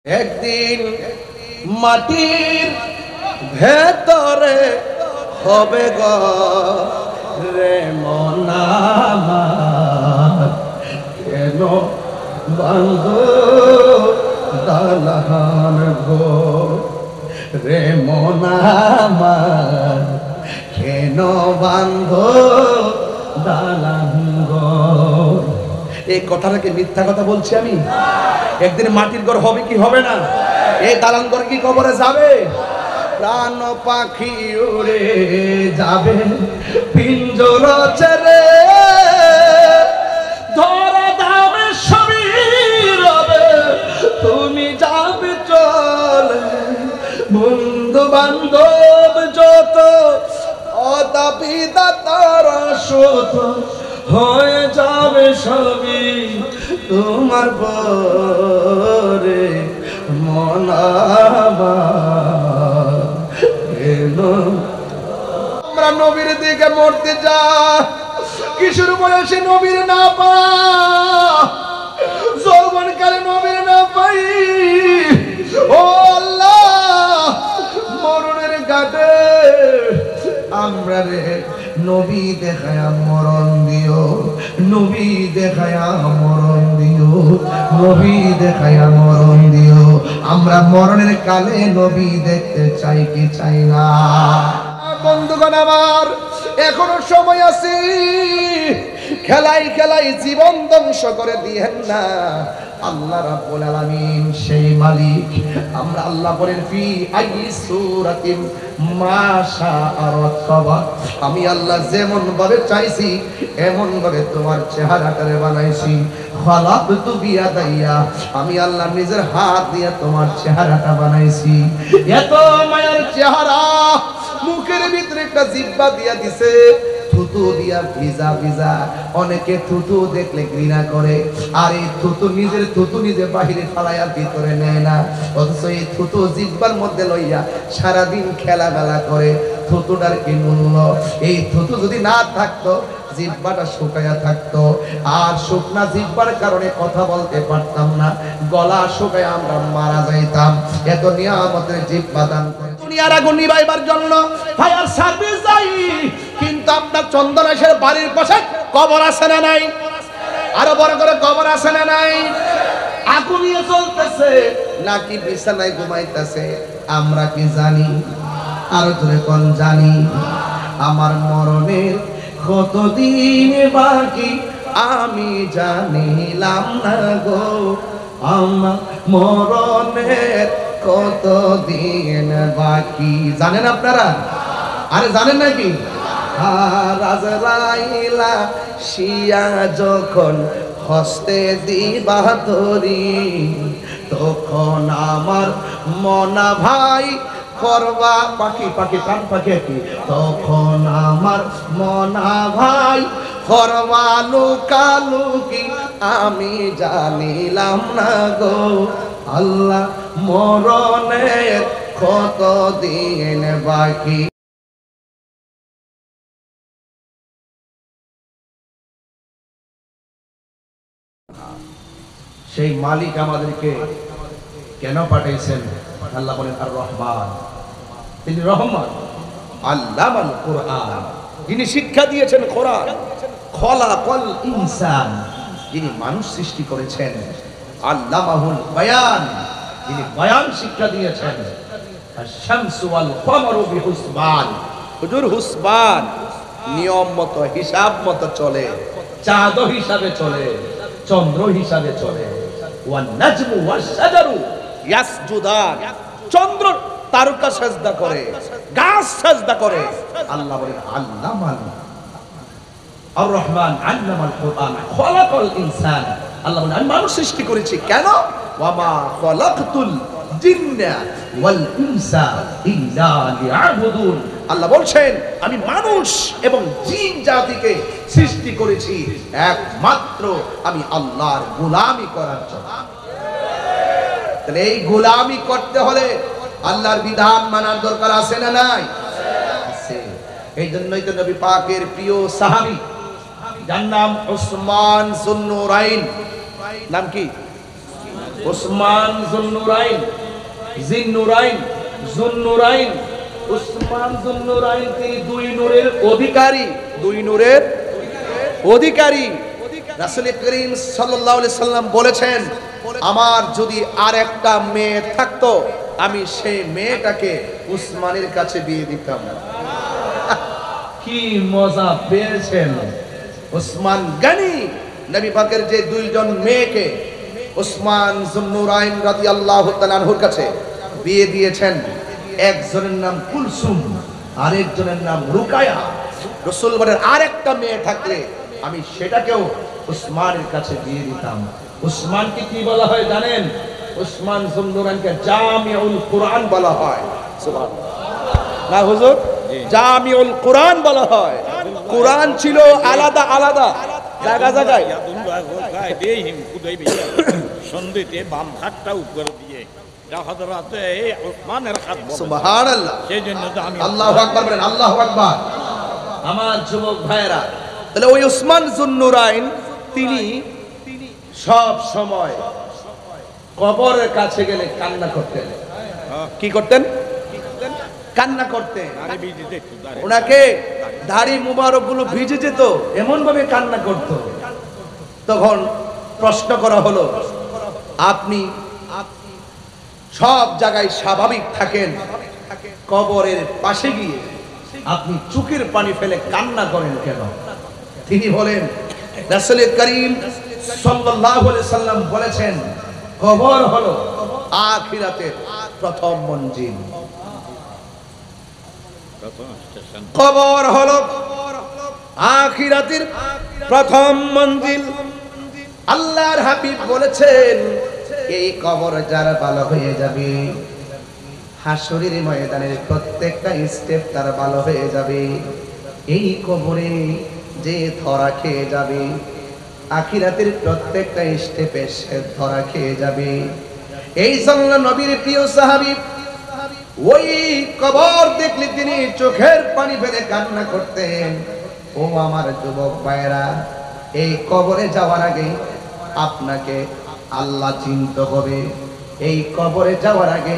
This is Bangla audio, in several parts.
একদিন মাটির ভেতরে হবে রে মনামার কেন বান্ধ দালান গো রে মনামার কেন বান্ধ দালান গো। এই কথাটাকে মিথ্যা কথা বলছি আমি? একদিন মাটির ঘর হবে কি হবে না? এই দালান ঘর কি কবরে যাবে? প্রাণ পাখি উড়ে যাবে পিঞ্জর ছেড়ে, ধরা দামে সবই রবে, তুমি যাবে চলে। বন্ধু বান্ধব যত অতাপিতা তারা শত হয়ে যাবে সবই তোমার পরে আমরা নবীর দিকে মরতে যা কিশোর বয়সে নবীর না পা, যৌবনকালে নবীর না পাই। ও আল্লাহ, মরণের ঘাটে আমরা রে নবী দেখায়া মরণ দিও, নবী দেখায়া মরণ দিও, নবী দেখায়া মরণ দিও। আমরা মরণের কালে নবী দেখতে চাই কি চাই না? বন্ধুগণ আমার, এখনো সময় আছে, খেলাই খেলাই জীবন ধ্বংস করে দিয়েন না। আল্লাহ রাব্বুল আলামিন সেই মালিক। আমরা আল্লাহ বলেন ফি আইয়ি সূরাতিন মা শাআ রাক্কাবা, আমি আল্লাহ যেমন ভাবে চাইছি এমন ভাবে তোমার চেহারাটারে বানাইছি। খালাকতু বিয়াদাইয়া, আমি আল্লাহ নিজের হাত দিয়ে তোমার চেহারাটা বানাইছি। এত মায়ের চেহারা, মুখের ভিতরে একটা জিহ্বা দিয়া দিছে, থুতু দিয়া ভিজা ভিজা। অনেকে থুতু দেখলে ঘৃণা করে, আর এই থুতু নিজের থুতু নিজে বাহিরে ফালাইয়া ভিতরে নেয় না, অথচ এই থুতু জিহ্বার মধ্যে লইয়া সারাদিন খেলামেলা করে। থুতুটার কি মূল্য? এই থুতু যদি না থাকতো, জিহ্বাটা শুকায়া থাকতো, আর শুকনা জিহ্বার কারণে কথা বলতে পারতাম না, গলা শুকায় আমরা মারা যাইতাম। এত নিয়ামতের জিহ্বা দান করে দুনিয়ার আগুন নিভাইবার জন্য ফায়ার সার্ভিস যাই, কিন্তু আপনার চন্দনেশের বাড়ির পাশে কবর আছে না নাই? আরো বড় করে কবর আছে না নাই? আগুন নিয়ে চলতেছে নাকি বিছানায় ঘুমাইতেছে আমরা কি জানি? আরো জোরে কোন জানি? আমার মরণের কতদিন বাকি আমি জানিলাম না গো, আমার মরণের কতদিন বাকি জানেন আপনারা? আরে জানেন নাকি? আজরাইলা শিয়া যখন হস্তে দিবা ধরি, তখন আমার মনা ভাই করবা পাখি পাখি প্রাণ পাখি কি, তখন আমার মনা ভাই করবা লুকালুকি আমি জানিলাম না গো, আল্লাহ মরণের কতদিন বাকি। সেই মালিক আমাদেরকে কেন পাঠাইছেন? আল্লাহ বলেন আর রহমান, তিনি রহমান। আল্লামাল কোরআন, যিনি শিক্ষা দিয়েছেন কোরআন। খলাকাল ইনসান, যিনি মানুষ সৃষ্টি করেছেন। আল্লামাহুল বায়ান, যিনি বয়ান শিক্ষা দিয়েছেন। আশ-শামসু ওয়াল কমারু বিহুসবান, হুজুর হুসবান নিয়ম মতো হিসাব মতো চলে, চাঁদ হিসাবে চলে, চন্দ্র হিসাবে চলে। ওয়ান নাজমু ওয়াশ শাজারু ইয়াসজুদান, চন্দ্র তারকা সাজদা করে, গাছ সাজদা করে। আল্লাহ বলেন আল্লামাল আর রহমান আল্লামাল কোরআন খলাকাল ইনসান। আল্লাহ বলেন আমি মানুষ সৃষ্টি করেছি। কেন? ওয়ামা খলাকতুল জিন্না ওয়াল ইনসা ইল্লা লিয়াবুদুন। আল্লাহ বলছেন আমি মানুষ এবং জিন জাতিকে সৃষ্টি করেছি একমাত্র আমি আল্লাহর গোলামি করার জন্য। তাহলে এই গোলামি করতে হলে আল্লাহর বিধান মানার দরকার আছে না নাই? আছে। এই জন্যই তো নবী পাকের প্রিয় সাহাবী, যার নাম উসমান যুন্নুরাইন, নাম কি? উসমান যুন্নুরাইন, জিন্নুরাইন, যুন্নুরাইন, উসমান যুন্নুরাইন, তিনি দুই নূরের অধিকারী, দুই নূরের অধিকারী। রাসূল করিম সাল্লাল্লাহু আলাইহি সাল্লাম বলেছেন, আমার যদি আর একটা মেয়ে থাকতো আমি সেই মেয়েটাকে উসমানের কাছে বিয়ে দিতাম। কি মজা পেয়েছেন উসমান গনি। নবী পাকের যে দুইজন মেয়েকে উসমান যুন্নুরাইন রাদিয়াল্লাহু তাআলা আনহুর কাছে বিয়ে দিয়েছেন, একজনের নাম কুলসুম, আরেকজনের নাম রুকায়া। রাসূল বলেন আরেকটা মেয়ে থাকলে আমি সেটাকেও উসমানের কাছে দিয়ে দিতাম। উসমানকে কি বলা হয় জানেন? উসমান যুন্নুরাইনকে জামিউল কুরআন বলা হয়। সুবহানাল্লাহ। না হুজুর, জামিউল কুরআন বলা হয়। কুরআন ছিল আলাদা আলাদা জায়গা জায়গায়। সন্ধিতে বাম হাতটা উপর দিয়ে হযরতে উসমানের হাত। সুবহানাল্লাহ। সেজন্য তো আমি আল্লাহু আকবার বলেন, আল্লাহু আকবার। আমার যুবক ভাইরা, তাহলে ওই উসমান যুন্নুরাইন তিনি সব সময় কবরের কাছে গেলে কান্না করতেন। কি করতেন? কান্না করতেন। ওনাকে দাড়ি মুবারক গুলো ভিজে যেত, এমন ভাবে কান্না করত। তখন প্রশ্ন করা হলো, আপনি সব জায়গায় স্বাভাবিক থাকেন, কবরের পাশে গিয়ে আপনি চোখের পানি ফেলে কান্না করেন কেন? তিনি বলেন, রাসূল করিম সাল্লাল্লাহু আলাইহি সাল্লাম বলেছেন, কবর হলো আখিরাতের প্রথম মঞ্জিল। কবর হলো আখিরাতের প্রথম মঞ্জিল। আল্লাহর হাবিব বলেছেন, এই কবর যার ভালো হয়ে যাবে, হাসরের ময়দানের প্রত্যেকটা স্টেপ তার ভালো হয়ে যাবে। এই কবরে যে ধরা খেয়ে যাবে, আখিরাতের প্রত্যেকটা স্টেপে সে ধরা খেয়ে যাবে। এই জন্য নবীর প্রিয় সাহাবী ওই কবর দেখলে তিনি চোখের পানি ফেলে কান্না করতেন। ও আমার যুবক ভাইরা, এই কবরে যাওয়ার আগে আপনাকে আল্লাহ চিনতে হবে। এই কবরে যাওয়ার আগে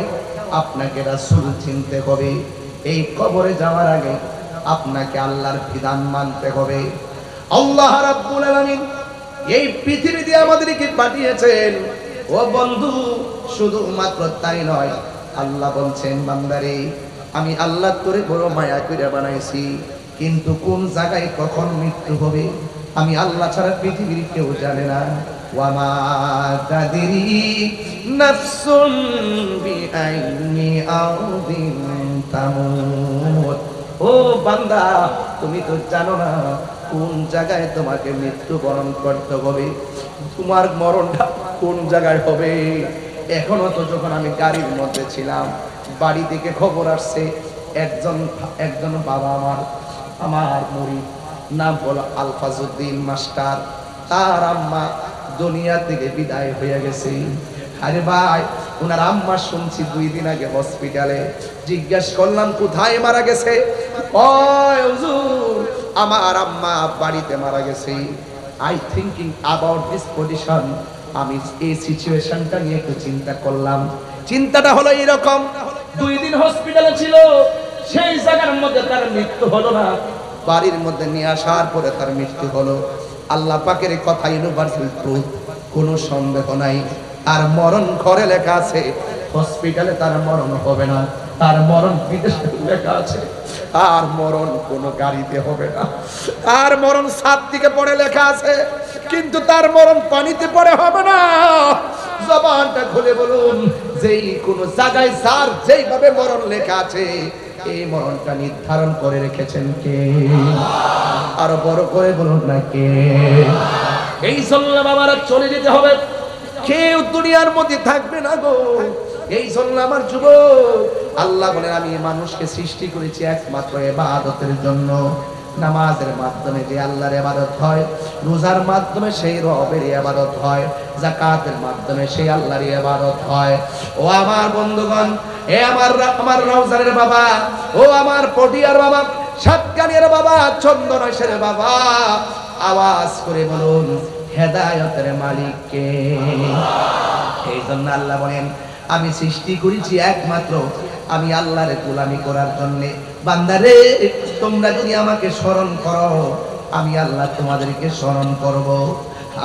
আপনাকে রাসূল চিনতে হবে। এই কবরে যাওয়ার আগে আপনাকে আল্লাহর বিধান মানতে হবে। আল্লাহ রাব্বুল আলামিন এই পৃথিবীতে আমাদেরকে পাঠিয়েছেন। ও বন্ধু, শুধুমাত্র তাই নয়, আল্লাহ বলছেন, বান্দারে আমি আল্লাহ তোরে বড় মায়া করে বানাইছি, কিন্তু কোন জায়গায় কখন মৃত্যু হবে আমি আল্লাহ ছাড়া পৃথিবীর কেউ জানে না। ওয়ামা তাদরি নাফসুন বিআইনি আরদিন তামুত। ও বান্দা, তুমি তো জানো না কোন জায়গায় তোমাকে মৃত্যুবরণ করতে হবে, তোমার মরণটা কোন জায়গায় হবে। এখনো তো যখন আমি গাড়ির মধ্যে ছিলাম, বাড়ি থেকে খবর আসছে একজন বাবা আমার মুরিদ, নাম হলো আলফাজউদ্দিন মাস্টার, তার আম্মা দুনিয়া থেকে বিদায় হয়ে গেছে। আরে ভাই, ওনার আম্মা শুনছি 2 দিন আগে হসপিটালে। জিজ্ঞেস করলাম কোথায় মারা গেছে? ওই হুজুর, আমার আম্মা বাড়িতে মারা গেছে। I thinking about this position. আমি এই সিচুয়েশনটা নিয়ে একটু চিন্তা করলাম। চিন্তাটা হলো এরকম, 2 দিন হসপিটালে ছিল, সেই জায়গার মধ্যে তার মৃত্যু হলো না, বাড়ির মধ্যে নিয়ে আসার পরে তার মৃত্যু হলো। আল্লাহ পাকের কথা ইউনিভার্সাল ট্রুথ, কোনো সন্দেহ নাই। তার মরণ ঘরে লেখা আছে, হসপিটালে তার মরণ হবে না। তার মরণ বিদেশে লেখা আছে, তার মরণ কোনো গাড়িতে হবে না। তার মরণ ছাদ থেকে পড়ে লেখা আছে, কিন্তু তার মরণ পানিতে পড়ে হবে না। জবানটা খুলে বলুন, যেই কোনো জায়গায় যার যেইভাবে মরণ লেখা আছে, এই মরণটা নির্ধারণ করে রেখেছেন কে? আরো বড় করে বলুন না কে? এই জন্য বাবারা চলে যেতে হবে, কেউ দুনিয়ার মধ্যে থাকবে না গো। এই জন্য আমার যুবক, আল্লাহ বলেন আমি মানুষকে সৃষ্টি করেছি একমাত্র ইবাদতের জন্য। নামাজের মাধ্যমে যে আল্লাহর ইবাদত হয়, রোজার মাধ্যমে সেই রবের ইবাদত হয়, যাকাতের মাধ্যমে সেই আল্লাহর ইবাদত হয়। ও আমার বন্ধুগণ, এ আমার রওজানের বাবা, ও আমার পটিয়ার বাবা, সাতকানিয়ার বাবা, চন্দনেশ্বরের বাবা, আওয়াজ করে বলুন, হেদায়েতের মালিক কে? এই জন্য আল্লাহ বলেন আমি সৃষ্টি করেছি একমাত্র আমি আল্লাহর গোলামি করার জন্য। বান্দারে তোমরা যদি আমাকে স্মরণ করো আমি আল্লাহ তোমাদেরকে স্মরণ করব।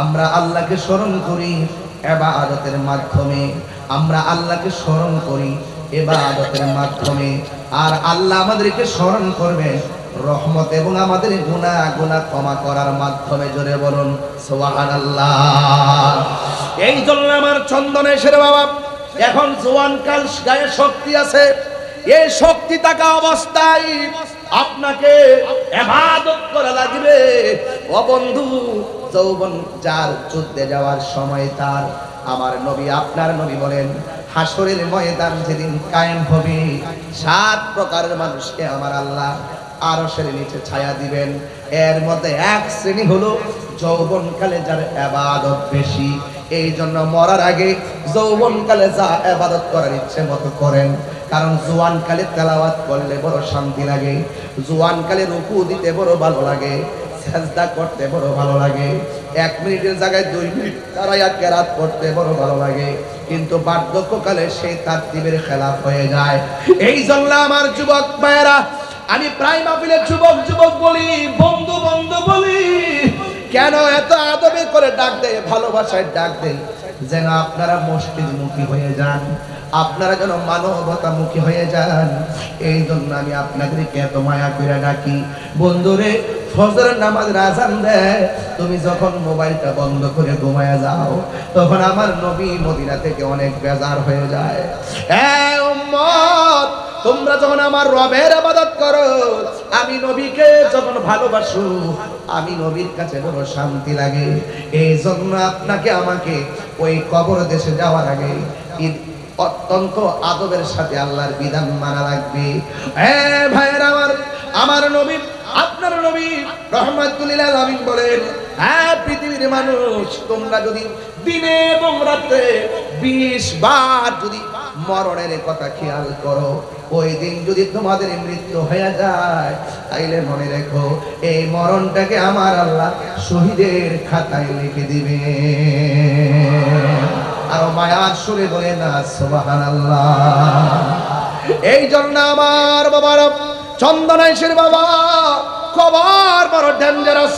আমরা আল্লাহকে স্মরণ করি ইবাদতের মাধ্যমে, আমরা আল্লাহকে স্মরণ করি ইবাদতের মাধ্যমে, আর আল্লাহ আমাদেরকে স্মরণ করবে রহমত এবং আমাদের গুনাহ ক্ষমা করার মাধ্যমে। জোরে বলুন সুবহানাল্লাহ। এই জন্য আমার চন্দনেশের বাবা এখন জোয়ানকাল, গায়ে শক্তি আছে, এই শক্তি থাকা অবস্থায় আপনাকে ইবাদত করা লাগবে। ও বন্ধু, যৌবন যার যুদ্ধে যাওয়ার সময় তার, আমার নবী আপনার নবী বলেন হাসরের ময়দান যেদিন কায়েম হবে 7 প্রকারের মানুষকে আমার আল্লাহ আরশের নিচে ছায়া দিবেন। এর মধ্যে এক শ্রেণী হলো যৌবনকালে যার ইবাদত বেশি। এই জন্য মরার আগে যৌবনকালে যা ইবাদত করার ইচ্ছে মতো করেন, কারণ জোয়ানকালে তেলাওয়াত করলে বড় শান্তি লাগে, জোয়ানকালে রুকু দিতে বড় ভালো লাগে, সাজদা করতে বড় ভালো লাগে, 1 মিনিটের জায়গায় 2 মিনিট দাঁড়াইয়া কেরাত করতে বড় ভালো লাগে, কিন্তু বার্ধক্যকালে সেই তারতিবের খেলাফ হয়ে যায়। এই জন্য আমার যুবক ভাইয়েরা, আমি প্রায় মাহফিলে যুবক বলি, বন্ধু বলি, কেন এত আদবে করে ডাক দেয়, ভালোবাসায় ডাক দেয়, যেন আপনারা মসজিদমুখী হয়ে যান, আপনারা যেন মানবতামুখী হয়ে যান। এই জন্য আমি আপনাদেরকে এত মায়া করে ডাকি। বন্ধুরে, ফজরের নামাজ আযান দেয়, তুমি যখন মোবাইলটা বন্ধ করে ঘুমায়া যাও, তখন আমার নবী মদিনা থেকে অনেক বেজার হয়ে যায়। উম্মত, তোমরা যখন আমার রবের ইবাদত করো, আমি নবীকে যখন ভালোবাসো, আমি নবীর কাছে বড় শান্তি লাগে। এই জন্য আপনাকে আমাকে ওই কবর দেশে যাওয়ার আগে অত্যন্ত আদবের সাথে আল্লাহর বিধান মানা লাগবে। ভাইয়েরা আমার নবী, আপনার নবী রাহমাতুল লিল আলামিন বলেন, পৃথিবীর মানুষ, তোমরা যদি দিনে এবং রাতে 20 বার যদি মরণের কথা খেয়াল করো, ওই দিন যদি তোমাদের মৃত্যু হয়ে যায়, তাইলে মনে রেখো এই মরণটাকে আমার আল্লাহ শহীদের খাতায় লিখে দিবে। আর মায়ার সুরে বলে না সুবহানাল্লাহ। এই জন্য আমার বাবার চন্দনেশের বাবা, কবর বড় ডেঞ্জারাস,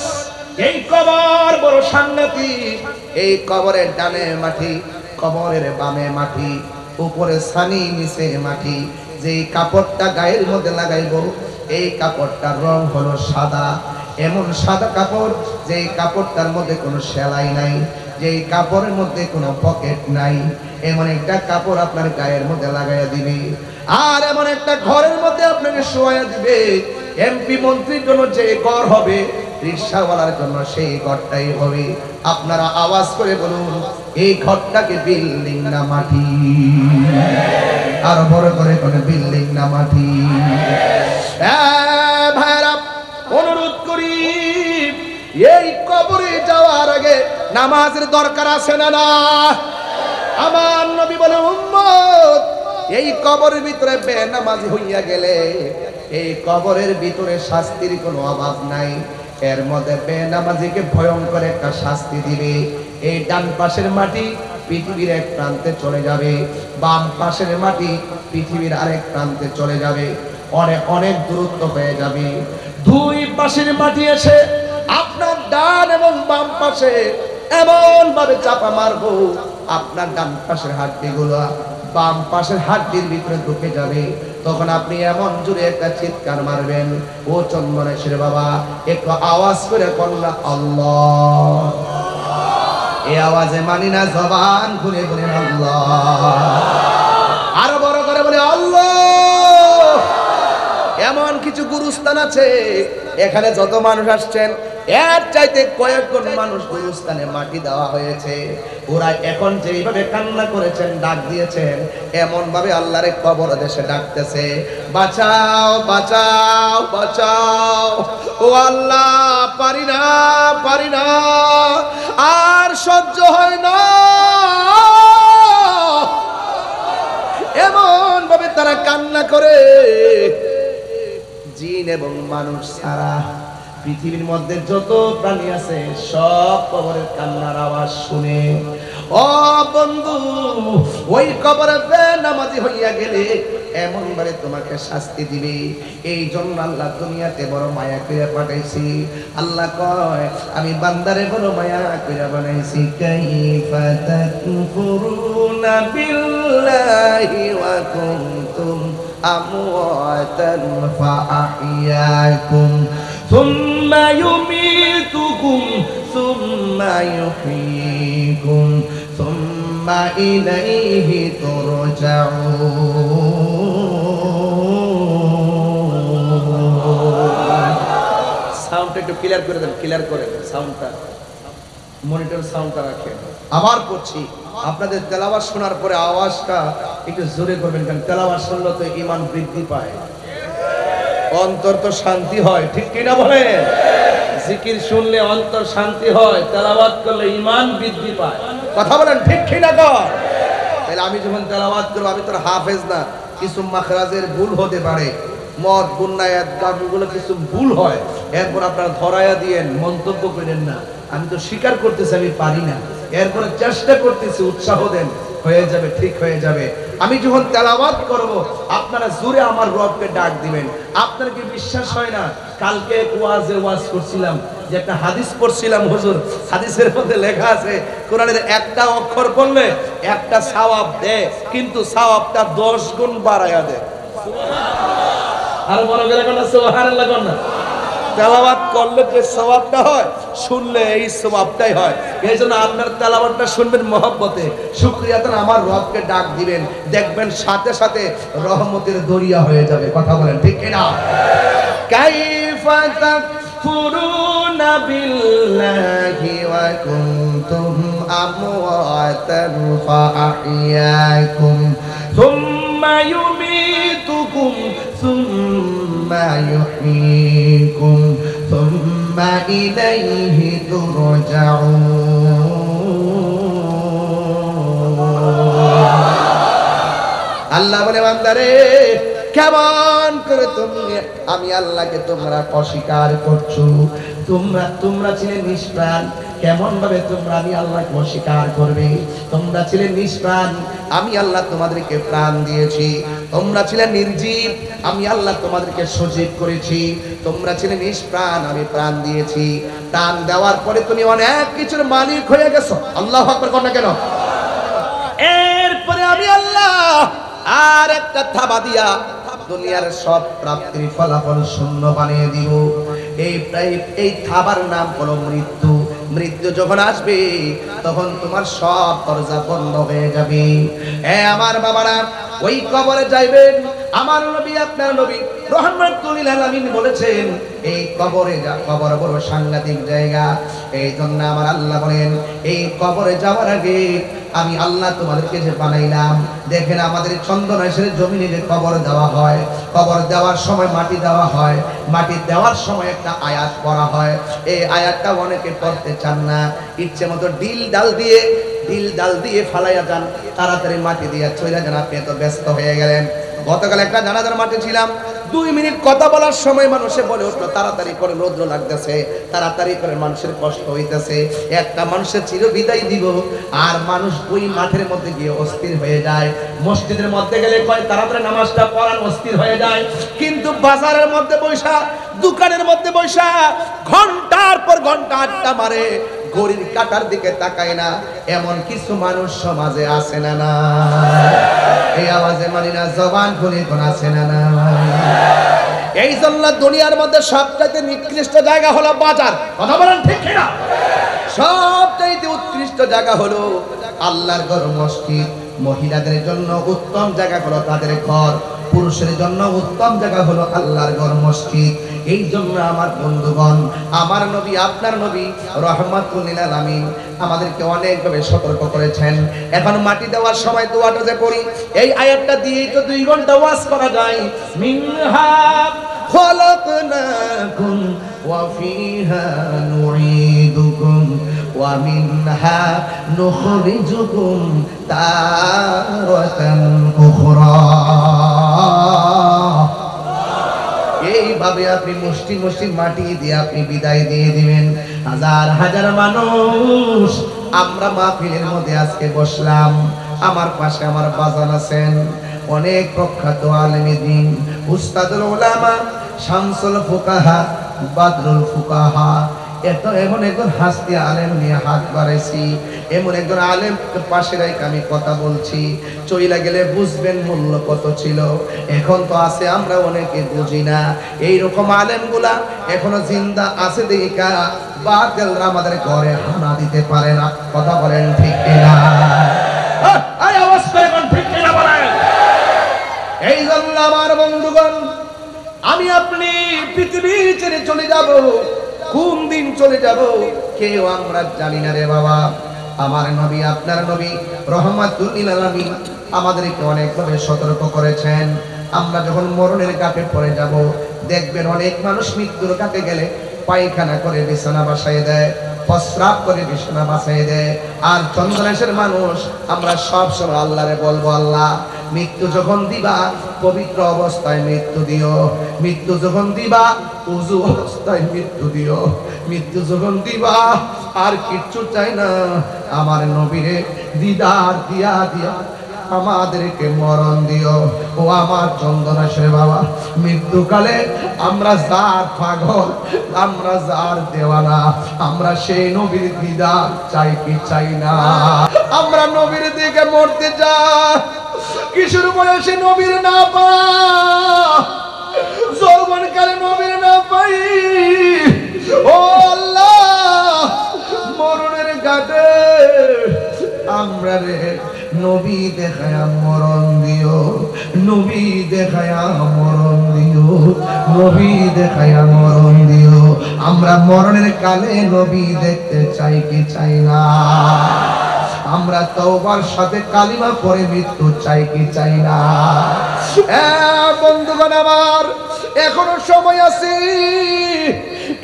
এই কবর বড় সাংঘাতিক। এই কবরের ডানে মাটি, কবরের বামে মাটি, উপরে ছানি, নিচে মাটি। যেই কাপড়টা গায়ের মধ্যে লাগাইবো, এই কাপড়টার রং হলো সাদা, এমন সাদা কাপড় যেই কাপড়টার মধ্যে কোনো সেলাই নাই, যেই কাপড়ের মধ্যে কোনো পকেট নাই, এমন একটা কাপড় আপনার গায়ের মধ্যে লাগাইয়া দিবে। আর এমন একটা ঘরের মধ্যে আপনাকে শোয়া দিবে। এমপি মন্ত্রীর জন্য যে ঘর হবে, রিকশাওয়ালার জন্য সেই ঘরটাই হবে। আপনারা আওয়াজ করে বলুন, এই ঘরটাকে বিল্ডিং না মাটি? আর বড় করে কোনো বিল্ডিং না মাটি? ভাইরা, অনুরোধ করি, এই কবরে যাওয়ার আগে নামাজের দরকার আছে না? আমার নবী বলে, উম্মত, এই কবরের ভিতরে বেনামাজি হইয়া গেলে এই কবরের ভিতরে শাস্তির কোনো অভাব নাই। এর মধ্যে বেনামাজিকে ভয়ঙ্কর একটা শাস্তি দিবে। এই ডান পাশের মাটি পৃথিবীর এক প্রান্তে চলে যাবে, বাম পাশের মাটি পৃথিবীর আরেক প্রান্তে চলে যাবে, অনেক দূরত্ব হয়ে যাবে। 2 পাশের মাটি এসে আপনার ডান এবং বাম পাশে এমন ভাবে চাপা মারবো, আপনার ডান পাশের হাড্ডিগুলো বাম পাশের হাড্ডির ভিতরে ঢুকে যাবে। তখন আপনি এমন জোরে একটা চিৎকার মারবেন, ও চন্দনেশের বাবা, একটু আওয়াজ করে বললা আল্লাহ। এই আওয়াজে মানি না, জবান খুলে বলেন আল্লাহ। আরো বড় করে বলে আল্লাহ। এমন কিছু গুরুস্থান আছে, এখানে যত মানুষ আসছেন এর চাইতে কয়েকজন মানুষ গুরুস্থানে মাটি দেওয়া হয়েছে। ওরা এখন যেইভাবে কান্না করেছেন, ডাক দিয়েছেন, এমন ভাবে আল্লাহর কবর দেশে ডাকতেছে, বাঁচাও বাঁচাও বাঁচাও, ও আল্লাহ, পারি না, আর সহ্য হয় না। এমন ভাবে তারা কান্না করে, জিন এবং মানুষ ছাড়া পৃথিবীর মধ্যে যত প্রাণী আছে সব কবরের কান্নার আওয়াজ শুনে ও বন্ধু, ওই কবরে বেনামাজি হইয়া গেলে এমন ভাবে তোমাকে শাস্তি দিবে। এই জন্য আল্লাহ দুনিয়াতে বড় মায়া করে পাঠাইছি। আল্লাহ কয় আমি বান্দারে বড় মায়া করে বানাইছি। কাইফা তাকফুরুনা বিল্লাহি ওয়া কুনতুম আমওয়াতান ফাআহইয়াকুম সুম্মা ইউমীতুকুম সুম্মা ইউহয়ীকুম সুম্মা ইলাইহি তুরজাউন। সাউন্ডটা একটু ক্লিয়ার করে দেন, ক্লিয়ার করে সাউন্ডটা, মনিটর সাউন্ডটা রাখেন। আবার করছি, আপনাদের তেলাওয়াত শোনার পরে আওয়াজটা একটু জোরে করবেন, কারণ তেলাওয়াত শুনলে তো ঈমান বৃদ্ধি পায়, অন্তর তো শান্তি হয়, ঠিক কি না বলেন? জিকির শুনলে অন্তর শান্তি হয়, তেলাওয়াত করলে ঈমান বৃদ্ধি পায়, কথা বলেন ঠিক কি না? তাহলে আমি যখন তেলাওয়াত করব, আমি তো হাফেজ না, কিছু মাখরাজের ভুল হতে পারে, মদ গুন্নায়াত গানগুলো কিছু ভুল হয়, এরপর আপনারা ধরায়া দিয়েন, মন্তব্য করেন না। আমি তো স্বীকার করতেছি আমি পারি না, এরপরে চেষ্টা করতেছি, উৎসাহ দেন, হয়ে যাবে, ঠিক হয়ে যাবে। আমি যখন তেলাওয়াত করব, আপনারা জোরে আমার রবকে ডাক দিবেন। আপনার কি বিশ্বাস হয় না? কালকে ওয়াজ করছিলাম, যে একটা হাদিস পড়ছিলাম, হুজুর হাদিসের মধ্যে লেখা আছে কোরআনের একটা অক্ষর পড়লে একটা সওয়াব দেয়, কিন্তু সওয়াবটা 10 গুণ বাড়ায়া দেয়। আর বড় করে কোন সুবহানাল্লাহ কোন না? তেলাওয়াত করলে যে সওয়াবটা হয়, শুনলে এই সওয়াবটাই হয়। এই জন্য আপনার তেলাওয়াতটা শুনবেন মহব্বতে, শুকরিয়াতেন আমার রবকে ডাক দিবেন, দেখবেন সাথে সাথে রহমতের দরিয়া হয়ে যাবে, কথা বলেন ঠিক কিনা? কাইফা তাকফুরুনা বিল্লাহি ওয়া কুনতুম আমওয়াতান ফাআহইয়াকুম সুম্মা ইউমীতুকুম সুম্মা ইউহয়ীকুম সুম্মা ইলাইহি তুরজাউন। আল্লাহ বলে বান্দারে, কেমন করে তুমি আমি আল্লাহকে তোমরা অস্বীকার করছো? তোমরা ছিলে নিষ্প্রাণ, কেমন ভাবে তোমরা আমি আল্লাহকে অস্বীকার করবে? তোমরা ছিলে নিষ্প্রাণ, আমি আল্লাহ তোমাদেরকে প্রাণ দিয়েছি। তোমরা ছিলে নির্জীব, আমি আল্লাহ তোমাদেরকে সজীব করেছি। তোমরা ছিলে নিষ্প্রাণ, আমি প্রাণ দিয়েছি। প্রাণ দেওয়ার পরে তুমি অনেক কিছুর মালিক হয়ে গেছো। আল্লাহু আকবার কর না কেন? এরপরে আমি আল্লাহ আর একটা থাবা দিয়া দুনিয়ার সব প্রাপ্তির ফলাফল শূন্য বানিয়ে দিব। এই থাবার নাম হলো মৃত্যু। মৃত্যু যখন আসবে, তখন তোমার সব দরজা বন্ধ হয়ে যাবে। আমার বাবারা, ওই কবরে যাইবেন। আমার নবী, আপনার নবী রাহমাতুল লিল আলামিন বলেছেন, এই কবর বড় সাংঘাতিক জায়গা। এই জন্য আমার আল্লাহ বলেন, এই কবরে যাওয়ার আগে আমি আল্লাহ তোমাদেরকে যে বানাইলাম, দেখেন আমাদের চন্দনাইশের জমিনে যে কবর দেওয়া হয়, কবর দেওয়ার সময় মাটি দেওয়া হয়, মাটি দেওয়ার সময় একটা আয়াত পড়া হয়। এই আয়াতটা অনেকে পড়তে চান না, ইচ্ছে মতো ডিল ডাল দিয়ে ফালাইয়া যান, তাড়াতাড়ি মাটি দিয়ে চলে যান, আপনি এত ব্যস্ত হয়ে গেলেন। গতকাল একটা জানাজার মাঠে ছিলাম, 2 মিনিট কথা বলার সময় মানুষে বলে উঠলো, তাড়াতাড়ি করে রৌদ্র লাগতেছে, তাড়াতাড়ি করে মানুষের কষ্ট হইতেছে, একটা মানুষের চির বিদায় দিব। আর মানুষ ওই মাঠের মধ্যে গিয়ে অস্থির হয়ে যায়। মসজিদের মধ্যে গেলে কয় তাড়াতাড়ি নামাজটা পড়ান, অস্থির হয়ে যায়। কিন্তু বাজারের মধ্যে বৈশা, দোকানের মধ্যে বৈশা ঘন্টার পর ঘন্টা আড্ডা মারে, ঘড়ির কাঁটার দিকে তাকায় না। এমন কিছু মানুষ সমাজে আছে না? না, এই আওয়াজে মানি না, জবান খুলে কোন আছে না? না। এই জন্য দুনিয়ার মধ্যে সবচাইতে নিকৃষ্ট জায়গা হলো বাজার, কথা বলেন ঠিক কিনা? সবচাইতে উৎকৃষ্ট জায়গা হলো আল্লাহর ঘর, মসজিদ। মহিলাদের জন্য উত্তম জায়গা হলো তাদের ঘর, পুরুষের জন্য উত্তম জায়গা হলো আল্লাহর ঘর, মসজিদ। এই জন্য আমার বন্ধুগণ, আমার নবী, আপনার নবী রাহমাতুল লিল আলামিন আমাদেরকে অনেকভাবে সতর্ক করেছেন। এখন মাটি দেওয়ার সময় দোয়াটা যে করি, এই আয়াতটা দিয়েই তো 2 ঘন্টা ওয়াজ করা যায়। মিনহা খালাকনাকুম ওয়া ফিহা নুঈদুকুম ওয়া মিনহা নুখরিজুকুম তারাতান উখরা। এইভাবে আপনি মুষ্টি মুষ্টি মাটি দিয়ে আপনি বিদায় দিয়ে দিবেন। হাজার হাজার মানুষ আমরা মাহফিলের মধ্যে আজকে বসলাম, আমার পাশে আমার বাজান আছেন অনেক প্রখ্যাত আলেমে দ্বীন, উস্তাদুল উলামা, শামসুল ফুকাহা, বাদরুল ফুকাহা। এমন একজন হাস্তি আলেম নিয়ে হাত বাড়াইছি, এমন একজন আলেম পাশে রেখে আমি কথা বলছি। চইলা গেলে বুঝবেন মূল্য কত ছিল, এখন তো আছে আমরা অনেকে বুঝি না। এইরকম আলেমগুলা এখনো জিন্দা আছে দেখা বাতিলরা আমাদের ঘরে হানা দিতে পারে না। কথা বলেন ঠিক কিনা? আওয়াজ করে কোন ঠিক কিনা বলেন। এই জন্য আমার বন্ধুগণ, আমি আপনি পৃথিবী ছেড়ে চলে যাব, কোন দিন চলে যাব কেউ আমরা জানি না রে বাবা। আমার নবী, আপনার নবী রহমাতুল লিল আলামিন আমাদেরকে অনেকভাবে সতর্ক করেছেন। আমরা যখন মরণের ঘাটে পড়ে যাব, দেখবেন অনেক মানুষ মৃত্যুর ঘাটে গেলে পায়খানা করে বিছানা বাসায় দেয়, প্রস্রাব করে বিছানা বাসায় দেয়। আর চন্দ্রদেশের মানুষ আমরা সব সময় আল্লাহরে বলবো, আল্লাহ মৃত্যু যখন দিবা পবিত্র অবস্থায় মৃত্যু দিও, মৃত্যু যখন দিবা উযু অবস্থায় মৃত্যু দিও, মৃত্যু যখন দিবা আর কিচ্ছু চাই না, আমার নবীরে দিদার দিয়া দিয়া আমাদেরকে মরণ দিও। ও আমার চন্দনেশ্বর বাবা, মৃত্যুকালে আমরা যার পাগল, আমরা যার দেওয়ানা, আমরা সেই নবীর দিদার চাই কি চাই না? আমরা নবীর দিকে মরতে যাই, কিশোর বয়সে নবীর না পা, যৌবনকালে নবীর না পাই। ও আল্লাহ, মরণের ঘাটে আমরা রে নবী দেখায়া মরণ দিও, নবী দেখায়া মরণ দিও, নবী দেখায়া মরণ দিও। আমরা মরণের কালে নবী দেখতে চাই কি চাই না? আমরা তওবার সাথে কালিমা পড়ে মৃত্যু চাই কি চাই না? বন্ধুগণ আমার, এখনো সময় আছে,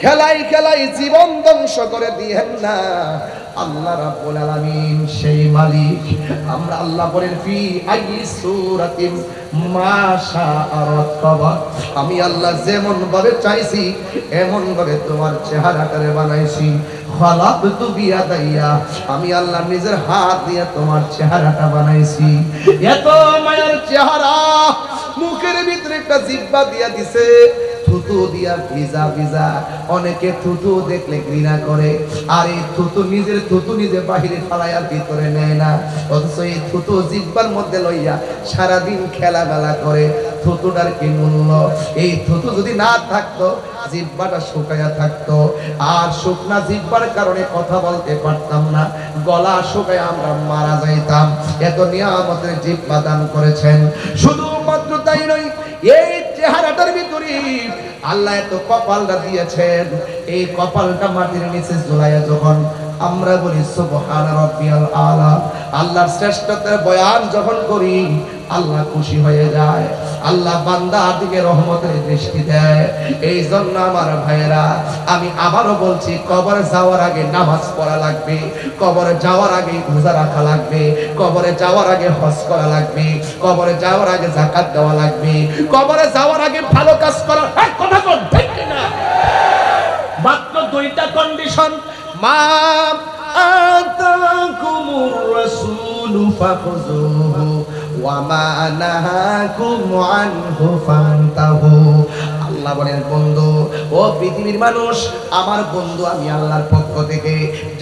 খেলাই খেলাই জীবন ধ্বংস করে দিয়েন না। আল্লাহ রাব্বুল আলামিন সেই মালিক। আমরা আল্লাহ বলেন ফি আইয়ি সূরাতিন মা শাআ রাক্কাবা, আমি আল্লাহ যেমন ভাবে চাইছি এমন ভাবে তোমার চেহারাটারে বানাইছি। খালাকতু বিয়াদাইয়া, আমি আল্লাহ নিজের হাত দিয়ে তোমার চেহারাটা বানাইছি। এত মায়ের চেহারা, মুখের ভিতরে একটা জিহ্বা দিয়া দিছে, থুতু দিয়া ভিজা ভিজা। অনেকে থুতু দেখলে ঘৃণা করে, আর এই থুতু নিজের থুতু নিজে বাহিরে ফালাইয়া ভিতরে নেয় না, অথচ এই থুতু জিহ্বার মধ্যে লইয়া সারাদিন খেলামেলা করে। থুতুটার কি মূল্য? এই থুতু যদি না থাকতো, জিহ্বাটা শুকায়া থাকতো, আর শুকনা জিহ্বার কারণে কথা বলতে পারতাম না, গলা শুকায় আমরা মারা যাইতাম। এত নিয়ামতের জিহ্বা দান করেছেন। শুধুমাত্র তাই নয়, এই চেহারাটার ভিতরে আল্লাহ এত কপালটা দিয়েছেন, এই কপালটা মাটির নিচে ঝুলাইয়া যখন আমরা বলি সুবহান রাব্বিয়াল আলা, আল্লাহর শ্রেষ্ঠতার বয়ান যখন করি, আল্লাহ খুশি হয়ে যায়, আল্লাহ বান্দার দিকে রহমতের দৃষ্টি দেয়। এই জন্য আমার ভাইয়েরা, আমি আবারও বলছি, কবরে যাওয়ার আগে নামাজ পড়া লাগবে, কবরে যাওয়ার আগে রোজা রাখা লাগবে, কবরে যাওয়ার আগে হজ করা লাগবে, কবরে যাওয়ার আগে যাকাত দেওয়া লাগবে, কবরে যাওয়ার আগে ভালো কাজ করা। কথা কোন ঠিক না? মাত্র দুইটা কন্ডিশন। মা আতাকুমুর রাসূলু ফাখুযুহু ওয়া মা নাহাকুম আনহু ফান্তাহু। আল্লাহ বলেন, বন্ধু, ও পৃথিবীর মানুষ, আমার বন্ধু আমি আল্লাহর পক্ষ থেকে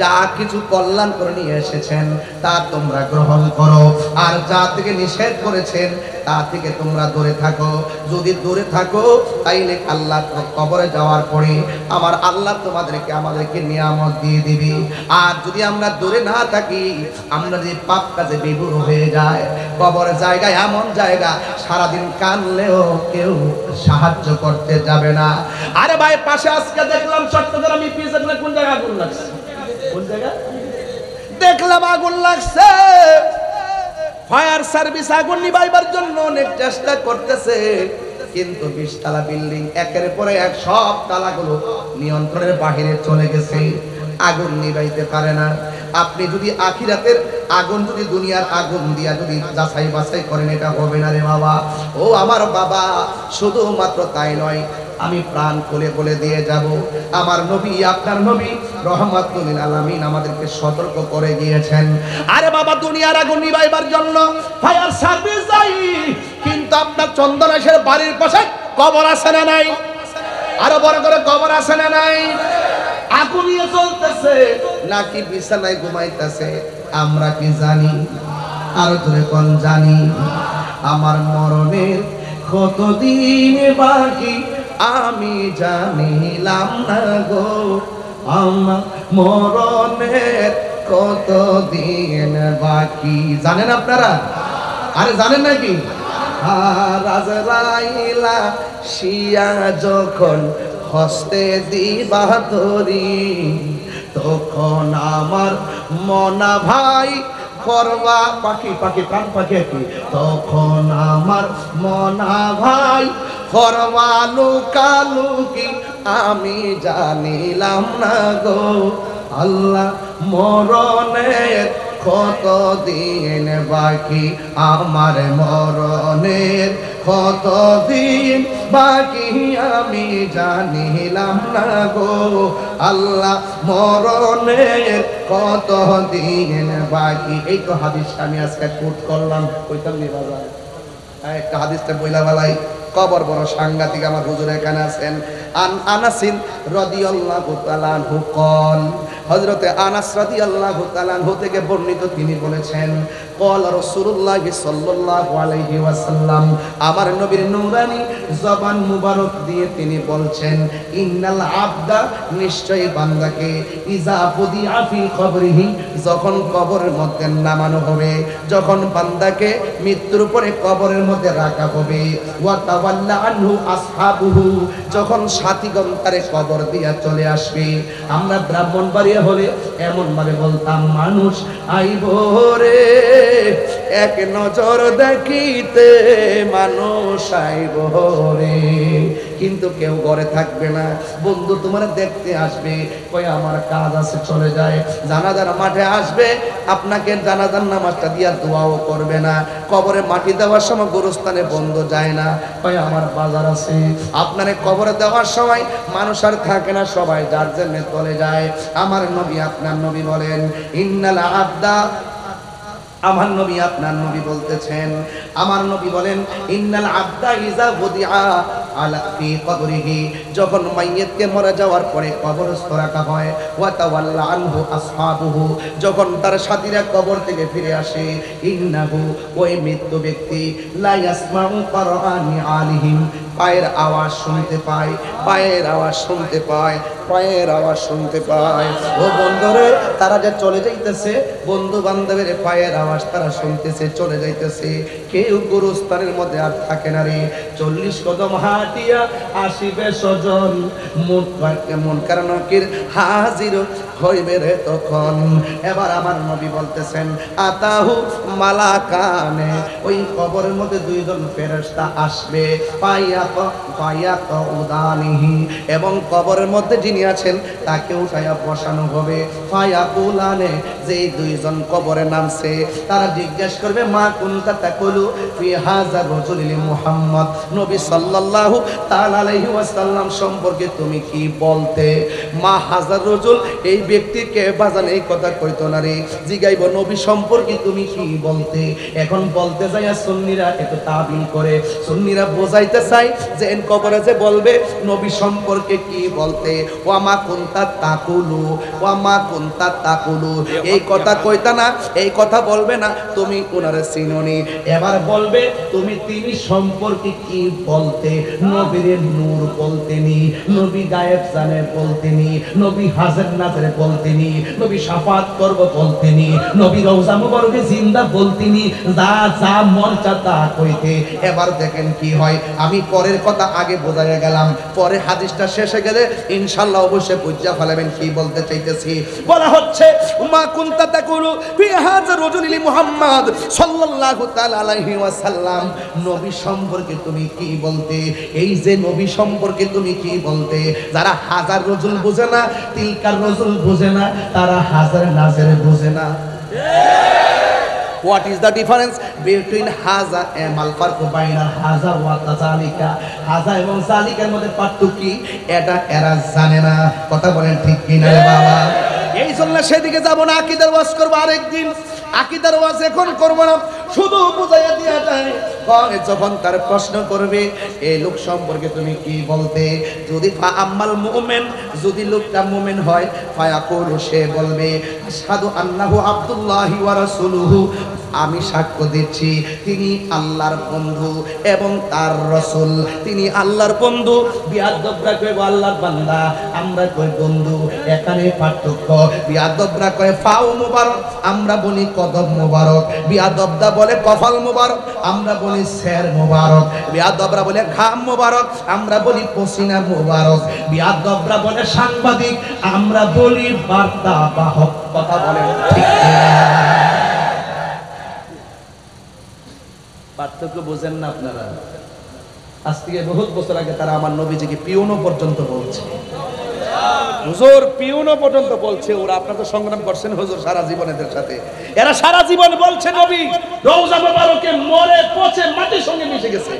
যা কিছু কল্যাণ করে নিয়ে এসেছেন তা তোমরা গ্রহণ করো, আর যা থেকে নিষেধ করেছেন তা থেকে তোমরা দূরে থাকো। যদি দূরে থাকো তাইলে আল্লাহ কবরে যাওয়ার পরে আমার আল্লাহ তোমাদেরকে আমাদেরকে নিয়ামত দিয়ে দিবি। আর যদি আমরা দূরে না থাকি, আমরা যে পাপ কাজে বিভোর হয়ে যায়, কবরের জায়গায় এমন জায়গা সারাদিন কানলেও কেউ সাহায্য করতে যাবে না। আরে ভাই, পাশে আজকে দেখলাম চট্টগ্রাম পিছনে কোন জায়গা আগুন লাগছে, কোন জায়গা দেখলাম আগুন লাগছে। ফায়ার সার্ভিস আগুন নিভাইবার জন্য অনেক চেষ্টা করতেছে, কিন্তু 20 তলা বিল্ডিং একের পরে এক সব তালাগুলো নিয়ন্ত্রণের বাহিরে চলে গেছে, আগুন নিভাইতে পারে না। আপনি যদি আখিরাতের আগুন যদি দুনিয়ার আগুন দিয়া যদি যাচাই বাছাই করেন, এটা হবে না রে বাবা। ও আমার বাবা, শুধুমাত্র তাই নয়, আমি প্রাণ খুলে বলে দিয়ে যাব। আমার নবী, আপনার নবী রহমাতুল লিল আলামিন আমাদেরকে সতর্ক করে গিয়েছেন। আরে বাবা, দুনিয়ার আগুন নিভাইবার জন্য ফায়ার সার্ভিস যাই, কিন্তু আপনার চন্দনাশের বাড়ির পাশে কবর আছে না নাই? আরো বড় করে কবর আছে না নাই? আগুন নিয়ে চলতেছে নাকি বিছানায় ঘুমাইতেছে আমরা কি জানি? আর ধরে কোন জানি? আমার মরণের কতদিন বাকি আমি জানিলাম না গো, আমার মরণের কতদিন বাকি জানেন আপনারা? আরে জানেন নাকি? আজরাইলা শিয়া যখন হস্তে দিবা ধরি, তখন আমার মনা ভাই করবা পাখি পাখি প্রাণ পাখি কি, তখন আমার মনা ভাই করবা লুকালুকি আমি জানিলাম না গো, আল্লাহ মরণের কতদিন বাকি আমার মরণের কতদিন বাকি আমি জানিলাম না গো, আল্লাহ মরণের কতদিন বাকি। এই তো হাদিসটা আমি আজকে কোট করলাম, কইতাম নি বাবা একটা হাদিসটা বইলা বেলায় কবর বড় সাংঘাতিক। আমার হুজুর এখানে আছেন। আনাসিন রাদিয়াল্লাহু তাআলা আনহু কল, হযরতে আনাস রাদিয়াল্লাহু তাআলা আনহু থেকে বর্ণিত, তিনি বলেছেন ক্বালা রাসূলুল্লাহ সাল্লাল্লাহু আলাইহি ওয়াসাল্লাম, আমার নবীর নূরানী জবান মুবারক দিয়ে তিনি বলছেন, ইন্নাল আবদা, নিশ্চয়ই বান্দাকে, ইজা ফুদিআ ফি কবরিহি, যখন কবরের মধ্যে নামানো হবে, যখন বান্দাকে মৃত্যুর উপরে কবরের মধ্যে রাখা হবে, ওয়া তাওয়াল্লা আনহু আসহাবুহু, যখন সাথীগণ তারে কবর দিয়া চলে আসবে। আমরা ব্রাহ্মণবাড়িয়া হলে এমন ভাবে বলতাম, মানুষ আইব রে এক নজর দেখিতে, মানুষ আইব রে, কিন্তু কেউ ঘরে থাকবে না। বন্ধু তোমার দেখতে আসবে, কই আমার কাজ আছে চলে যায়। জানাজার মাঠে আসবে, আপনাকে জানাজার নামাজটা দিয়া দোয়াও করবে না। কবরে মাটি দেওয়ার সময় গোরস্থানে বন্ধ যায় না, কই আমার বাজার আছে। আপনারে কবরে দেওয়ার সময় মানুষ আর থাকে না, সবাই যার জন্য চলে যায়। আমার নবী, আপনার নবী বলেন, ইন্নাল আবদা, আমার নবী আপনার নবী বলতেছেন, আমার নবী বলেন, ইন্নাল আবদা ইজা বুদিআ আলা ফি কবরিহি, যখন মাইয়িতকে মরে যাওয়ার পরে কবরস্থ রাখা হয়, ওয়া তাওয়াল্লা আনহু আসহাবুহু, যখন তার সাথীরা কবর থেকে ফিরে আসে, ইন্নাহু, ওই মৃত্যু ব্যক্তি, লা ইয়াসমাউ কারআনি আলিহিম, পায়ের আওয়াজ শুনতে পায়, পায়ের আওয়াজ শুনতে পায়, পায়ের আওয়াজ শুনতে পায়। ও বন্ধুরে, তারা যে চলে যাইতেছে, বন্ধু বান্ধবের পায়ের আওয়াজ তারা শুনতেছে, চলে যাইতেছে। কেউ গুরুস্থানের মধ্যে আর থাকে না রে। 40 কদম হাঁটিয়া আসিবে স্বজন, মুনকার নাকির হাজির হইবে রে তখন। এবার আমার নবী বলতেছেন, আতাহু মালাকানে, ওই কবরের মধ্যে দুইজন ফেরেশতা আসবে, পায়াক উদানিহি, এবং কবরের মধ্যে যিনি আছেন তাকে উঠাইয়া বসানো হবে। ফায়াকুলানে, যেই দুইজন কবরে নামছে, তারা জিজ্ঞেস করবে, মা কুনতা তাকুলু ফি হাযা রাজুলি মুহাম্মদ, নবী সাল্লাল্লাহু তাআলা আলাইহি ওয়াসাল্লাম সম্পর্কে তুমি কি বলতে? মা হাজার রাজুল, এই ব্যক্তিকে বাজান এই কথা কইতো না রে, জিগাইব নবী সম্পর্কে তুমি কি বলতে। এখন বলতে যাইয়া সুন্নিরা একটু তাবিল করে, সুন্নিরা বোঝাইতে চাই যে এন কবরে যে বলবে নবী সম্পর্কে কি বলতে, ওয়া মা কুনতা তাকুলু, ওয়া মা কুনতা তাকুলু, এই কথা কইতা না, এই কথা বলবে না, তুমি ওনারে চিনোনি। এবার বলবে তুমি তিনি সম্পর্কে কি বলতে? নবীর নূর বলতেনি, নবী গায়েব জানে বলতেনি, নবী হাজির নাজরে বলতেনি, নবী শাফাত করব বলতেনি, নবী রওজা মুবারকে জিন্দা বলতেনি, যা যা মন চা তা কইতে। এবার দেখেন কি হয়, আমি পরের কথা আগে বোঝাইয়া গেলাম, পরে হাদিসটা শেষে গেলে ইনশাআল্লাহ অবশ্যই বুঝা ফেলাবেন কি বলতে চাইতেছি। বলা হচ্ছে, মা কুনতা তাকুলু ফি হাযা রাজুলি মুহাম্মদ সাল্লাল্লাহু তাআলা আলাইহি ওয়াসাল্লাম, নবী সম্পর্কে তুমি কি বলতে? এই যে নবী সম্পর্কে তুমি কি বলতে? যারা হাজার রাজুল বুঝে না, তিলকার রাজুল বুঝে না, তারা হাজার নাজের বুঝে না। What is the difference between হাজা মাল ফারকু বাইনা হাজা ওয়া তাজালিকা, হাজা এবং জালিকার মধ্যে পার্থক্য কি এটা এরা জানে না। কথা বলেন ঠিক কি না রে বাবা? এই জন্য সেদিকে যাব না, আকীদার ওয়াজ করব আরেকদিন। আকীদার ওয়াজ এখন করব না, শুধু বুঝাইয়া দিয়া যায়। যখন তার প্রশ্ন করবে এই লোক সম্পর্কে তুমি কি বলতে, যদি ফা আম্মাল মুমিন, যদি লোকটা মুমিন হয়, ফায়াকুলু, সে বলবে আশহাদু আন্নাহু আব্দুল্লাহি ওয়া রাসূলুহু, আমি সাক্ষ্য দিচ্ছি তিনি আল্লাহর বন্ধু এবং তার রাসূল। তিনি আল্লাহর বন্ধু, বিয়াদবরা কয় আল্লাহর বান্দা, আমরা কই বন্ধু। এখানে পার্থক্য, বিয়াদবরা কয় ফাও মুবারক, আমরা বলি কদম মুবারক। বিয়াদবরা বলে কফাল মুবারক, আমরা বলি সের মুবারক। বিয়াদবরা বলে ঘাম মুবারক, আমরা বলি পসিনা মুবারক। বিয়াদবরা বলে সাংবাদিক, আমরা বলি বার্তা বাহক। কথা বলেন ঠিক না? পার্থক্য বোঝেন না আপনারা? আজ থেকে বহুত বছর আগে তারা আমার নবীজিকে পিওনো পর্যন্ত বলছে, হুজুর পিওনো পর্যন্ত বলছে। ওরা আপনারা তো সংগ্রাম করছেন হুজুর সারা জীবন এদের সাথে, এরা সারা জীবন বলছে নবী রওজা মোবারকে মরে পচে মাটির সঙ্গে মিশে গেছে।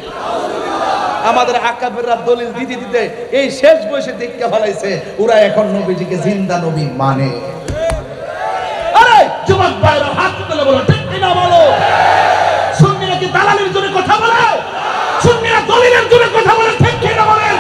আমাদের আকাবেররা দলিল দিতে দিতে এই শেষ বয়সে দীক্ষা ফলাইছে, ওরা এখন নবীজিকে জিন্দা নবী মানে। আরে যুবক ভাইরা হাত তুলে বলো ঠিক কি না বলো? সুন্নিরা কি দালালের জন্য কথা বলে? সুন্নিরা দলিলের জন্য কথা বলে ঠিক কি না বলেন?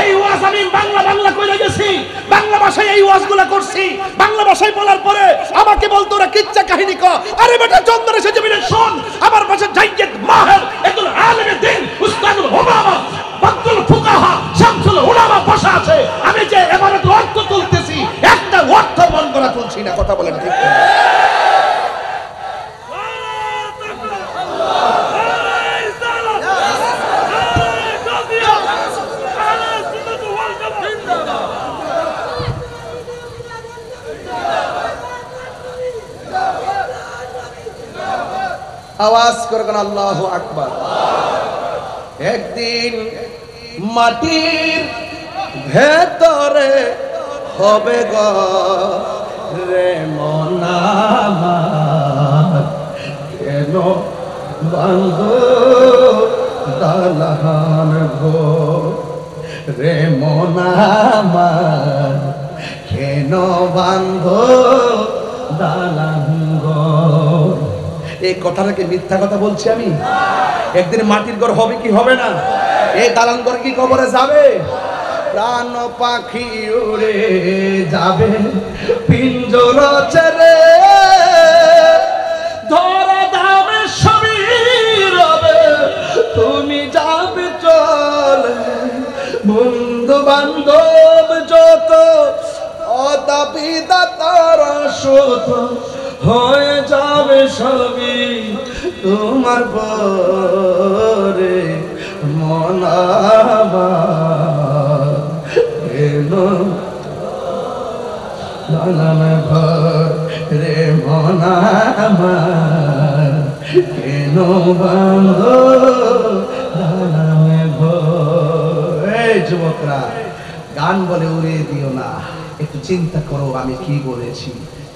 এই ওয়াজ আমি বাংলা কইরা গেছি, বাংলা ভাষায় এই ওয়াজগুলো করছি। বাংলা ভাষায় বলার পরে আমাকে বলতো ওরা কিচ্ছা কাহিনী ক। আরে বেটা চন্দন এসে জমিনে শোন, আমার ভাষা জাইয়েদ মাহের একজন আলেমে দ্বীন উস্তাদুল উলামা বাদুল ফুকাহা শামসুল উলামা বসা আছে। আমি যে এবারে অর্থ তুলতেছি, একটা অর্থ মন করা তুলছি না। কথা বলেন ঠিক না? আওয়াজ করবেন আল্লাহু আকবার। একদিন মাটির ভেতরে হবে রে মন আমার, কেন বাঁধো দালান ঘর রে মন আমার, কেন বাঁধো দালান ঘর। এই কথাটাকে মিথ্যা কথা বলছি আমি? একদিন মাটির ঘর হবে কি হবে না? এই দালান ঘর কি কবরে যাবে? প্রাণ পাখি উড়ে যাবে পিঞ্জরা ছেড়ে, ধরা দামে সবই রবে, তুমি যাবে চলে। বন্ধু বান্ধব যত অতাপিতা তারা শত হয়ে যাবে সবই তোমার পরে মন আমার, কেন দালান ঘর রে মন আমার, কেন বাঁধো দালান ঘর। এই যুবকরা, গান বলে উড়িয়ে দিও না, একটু চিন্তা করো আমি কি বলেছি।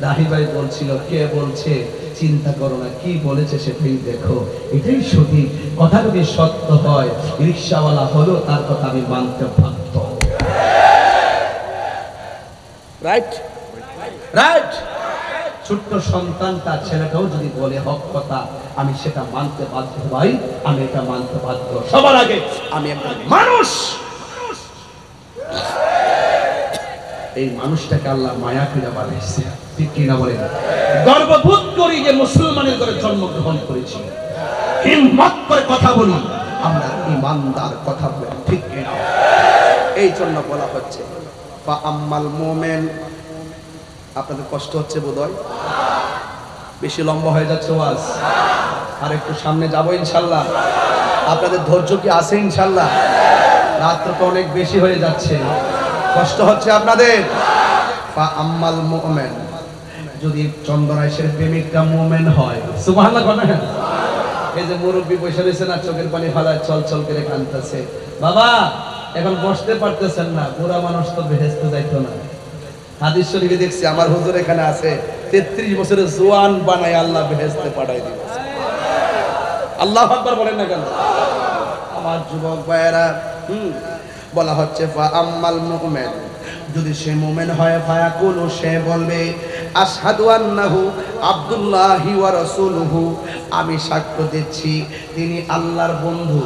রাহি ভাই বলছিল কে বলছে চিন্তা করো না, কি বলেছে সেটাই দেখো, এটাই সঠিক। কথা যদি সত্য হয়, রিকশাওয়ালা হলো তার কথা আমি মানতে বাধ্য। Right right. ছোট্ট সন্তান তার ছেলেটাও যদি বলে হক কথা, আমি সেটা মানতে বাধ্য ভাই, আমি এটা মানতে বাধ্য। সবার আগে আমি একজন মানুষ, এই মানুষটাকে আল্লাহ মায়া করে বানিয়েছে, ঠিক কিনা বলেন? গর্ববোধ করি যে মুসলমানের ঘরে জন্মগ্রহণ করেছি। হিম্মত করে কথা বলি, আমরা ইমানদার কথা বলি, ঠিক কিনা? এই জন্য বলা হচ্ছে বা আম্মাল মোমেন। আপনাদের কষ্ট হচ্ছে বোধহয়, বেশি লম্বা হয়ে যাচ্ছে ওয়াজ, আর একটু সামনে যাবো ইনশাল্লাহ। আপনাদের ধৈর্য কি আছে ইনশাল্লাহ? রাত্র তো অনেক বেশি হয়ে যাচ্ছে, কষ্ট হচ্ছে আপনাদের। বা আম্মাল মোমেন, যদি চন্দনাইশের প্রেমিকটা মোমেন হয়, সুবহানাল্লাহ বলেন। এই যে মুরব্বী বসে রয়েছে না, চোখের পানি ফালায় চল চল করে কাঁদতেছে, বাবা এখন বসতে পারতেছেন না, বুড়া মানুষ তো বেহেশতে যাইতো না। হাদিস শরীফে দেখছি, আমার হুজুর এখানে আছে, 33 বছরের জোয়ান বানায় আল্লাহ বেহেশতে পাঠাই দিবে। আল্লাহু আকবার বলেন না কেন? আমার যুবক ভাইয়েরা, বলা হচ্ছে ফা আম্মাল মুমিন, যদি সে মুমিন হয় ফায়াকুলু, সে বলবে আশহাদু আন্নাহু আব্দুল্লাহি ওয়া রাসূলুহু, আমি সাক্ষ্য দিচ্ছি তিনি আল্লাহর বন্ধু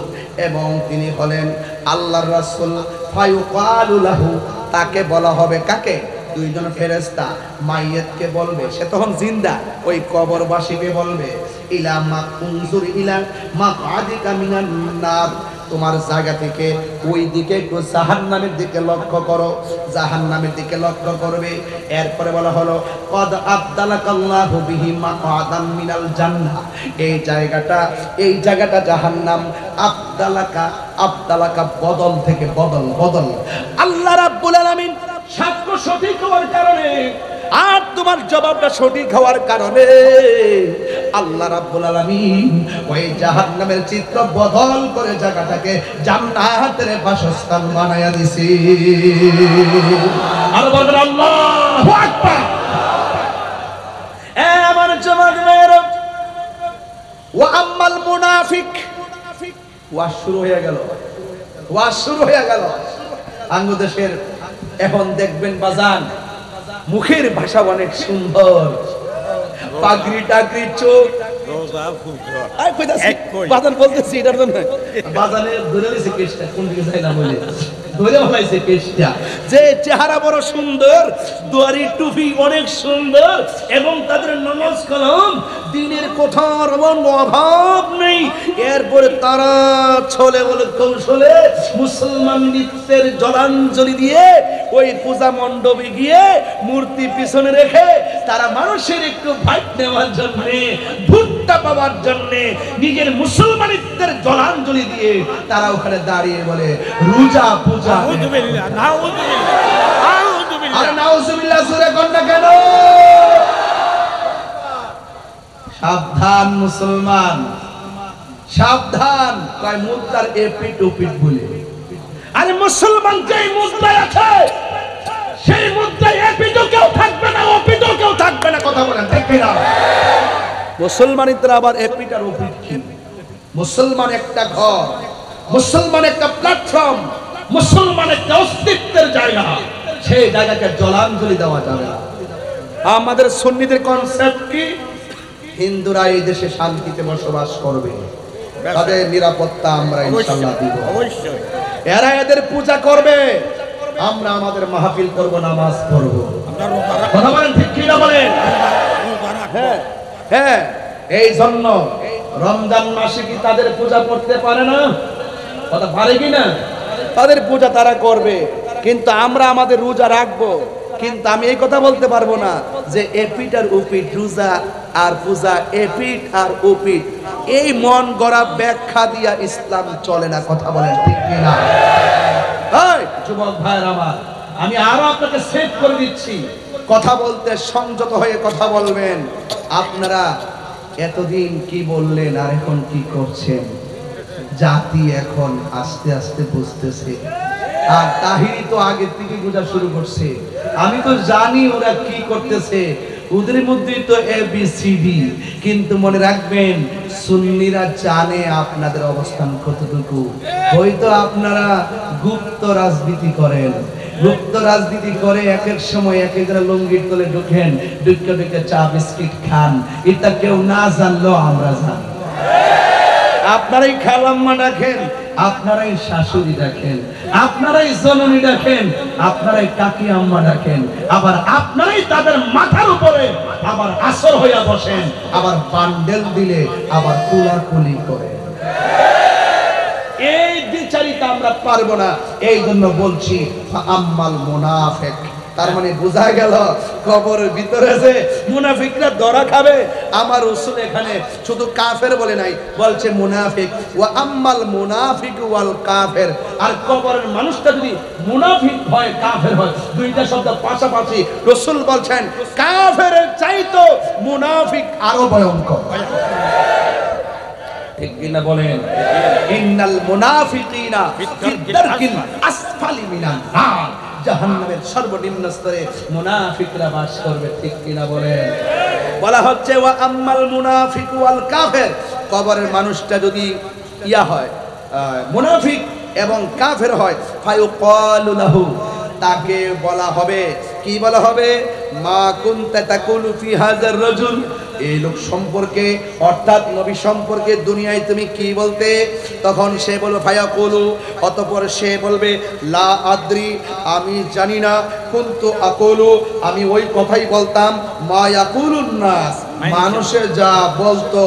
এবং তিনি হলেন আল্লাহর রাসূল। ফায়ুকালু লাহু, তাকে বলা হবে, কাকে? দুইজন ফেরেশতা মাইয়াতকে বলবে, সে তখন জিন্দা, ওই কবরবাসীকে বলবে ইলা মা উনজুর ইলা মাকআদিকা মিনান নার, তোমার জায়গা থেকে ওই দিকে একটু জাহান্নামের দিকে লক্ষ্য করো, জাহান্নামের দিকে লক্ষ্য করবে। এরপরে বলা হলো কদ আবদালাকাল্লাহু বিহি মাকআদাম মিনাল জান্নাহ, এই জায়গাটা জাহান্নাম। আবদালাকা বদল থেকে বদল। আল্লাহ রাব্বুল আলামিন সাক্ষ্য সঠিক হওয়ার কারণে আর তোমার জবাবটা সঠিক হওয়ার কারণে আল্লাহ রাব্বুল আলামিন ওই জাহান্নামের চিত্র বদল করে জায়গাটাকে জান্নাতের বাসস্থান বানায়া দিয়েছে। আর বলবেন আল্লাহু আকবার। আমার জবাব মেরো ওয়া আম্মাল মুনাফিক, ওয়াজ শুরু হয়ে গেল। বাংলাদেশের এখন দেখবেন বাজান, মুখের ভাষা অনেক সুন্দর, পাগড়ি টাগড়ি চোখ, বাজান বলতেছি এটার জন্য বাজানে ধরে নিয়েছে কেসটা, কোন দিকে যাই না বলে ধরে ফেলাইছে কেসটা, যে চেহারা বড় সুন্দর, দুয়ারি টুপি অনেক সুন্দর এবং তাদের নামাজ কালাম দিনের কোঠার অভাব নেই। এরপরে তারা ছলে বলে কৌশলে মুসলমান নৃত্যের জলাঞ্জলি দিয়ে ওই পূজা মণ্ডপে গিয়ে মূর্তি পিছনে রেখে তারা মানুষের একটু ভাইট নেওয়ার জন্য, ভুট্টা পাওয়ার জন্য নিজের মুসলমানিত্বের জলাঞ্জলি দিয়ে তারা ওখানে দাঁড়িয়ে বলে রোজা পূজা। সাবধান মুসলমান, সাবধান, কয় মুদ্রার এপিট ওপিট বলে। আরে মুসলমান যেই মুদ্রায় আছে সেই মুদ্রায় এপিটও কেউ থাকবে না, ওপিটও কেউ থাকবে না। কথা বলেন ঠিক কিনা? মুসলমানিত্রা আবার এপিট আর ওপিট কি? মুসলমান একটা ঘর, মুসলমান একটা প্ল্যাটফর্ম, মুসলমান একটা অস্তিত্বের জায়গা, সেই জায়গাকে জলাঞ্জলি দেওয়া যাবে না। আমাদের সুন্নিদের কনসেপ্ট কি? হিন্দুরা এই দেশে শান্তিতে বসবাস করবে, তাদের নিরাপত্তা আমরা ইনশাআল্লাহ দিব। অবশ্যই এরা এদের পূজা করবে, আমরা আমাদের মাহফিল করব, নামাজ পড়ব। কথা বলেন ঠিক কি না বলেন? হ্যাঁ, এই জন্য রমজান মাসে কি তাদের পূজা করতে পারে না? কথা পারে কি না? তাদের পূজা তারা করবে, কিন্তু আমরা আমাদের রোজা রাখবো। কিন্তু আমি এই কথা বলতে পারবো না যে এপিট আর ওপিট, রোজা আর পূজা এপিট আর ওপিট, এই মন গড়া ব্যাখ্যা দিয়া ইসলাম চলে না। কথা বলেন ঠিক কি না? এই যুবক ভাইরা আমার, আমি আরো আপনাকে সেভ করে দিচ্ছি, কথা বলতে সংযত হয়ে কথা বলবেন। আপনারা এতদিন কি বললেন আর এখন কি করছেন? জাতি এখন আস্তে আস্তে বুঝতেছে, আর তাহিরি তো আগে থেকে বোঝা শুরু করছে। আমি তো জানি ওরা কি করতেছে, ওদের মধ্যেই তো ABCD, কিন্তু মনে রাখবেন সুন্নিরা জানে আপনাদের অবস্থান কতটুকু। হয়তো আপনারা গুপ্ত রাজনীতি করেন, গুপ্ত রাজনীতি করে এক এক সময় এক এক লঙ্গির তলে ঢুকেন, ঢুকে চা বিস্কিট খান, এটা কেউ না জানলেও আমরা জানি। আপনারাই খালাম্মা রাখেন, আপনারাই শাশুড়ি রাখেন, আপনারাই জননী রাখেন, আপনারাই কাকি আম্মা রাখেন, আবার আপনারাই তাদের মাথার উপরে আবার আসর হইয়া বসেন, আবার বান্ডেল দিলে আবার কুলাকুলি করে। এই বিচারিতা আমরা পারবো না। এই জন্য বলছি আম্মাল মুনাফিক, তার মানে বোঝা গেল কবরের ভিতরে যে মুনাফিকরা ধরা খাবে। আমার রাসূল এখানে শুধু কাফের বলে নাই, বলছে মুনাফিক। ওয়া আম্মাল মুনাফিক ওয়াল কাফের, আর কবরের মানুষটা যদি মুনাফিক হয় কাফের হয়, দুইটা শব্দ পাশাপাশি, রাসূল বলছেন কাফেরের চাইতো মুনাফিক আরো ভয়ঙ্কর। ঠিক কিনা বলেন? ইন্নাল মুনাফিকিনা ফি দারকিল আসফালি মিনান নার, জাহান্নামের সর্বনিম্ন স্তরে মুনাফিকরা বাস করবে, ঠিক কিনা বলেন? বলা হচ্ছে ওয়া আম্মাল মুনাফিক ওয়াল কাফের, কবরের মানুষটা যদি ইয়া হয় মুনাফিক এবং কাফের হয়, ফায়ুকালু লাহু, তাকে বলা হবে, কি বলা হবে? মা কুনতা তাকুলু ফি হাযার রাজুল, এই লোক সম্পর্কে অর্থাৎ নবী সম্পর্কে দুনিয়ায় তুমি কি বলতে? তখন সে বলবে ফায়াকুলু, অতঃপর সে বলবে লা আদ্রি, আমি জানি না, কুনতু আকুলু, আমি ওই কথাই বলতাম, মা ইয়াকুলুন নাস, মানুষে যা বলতো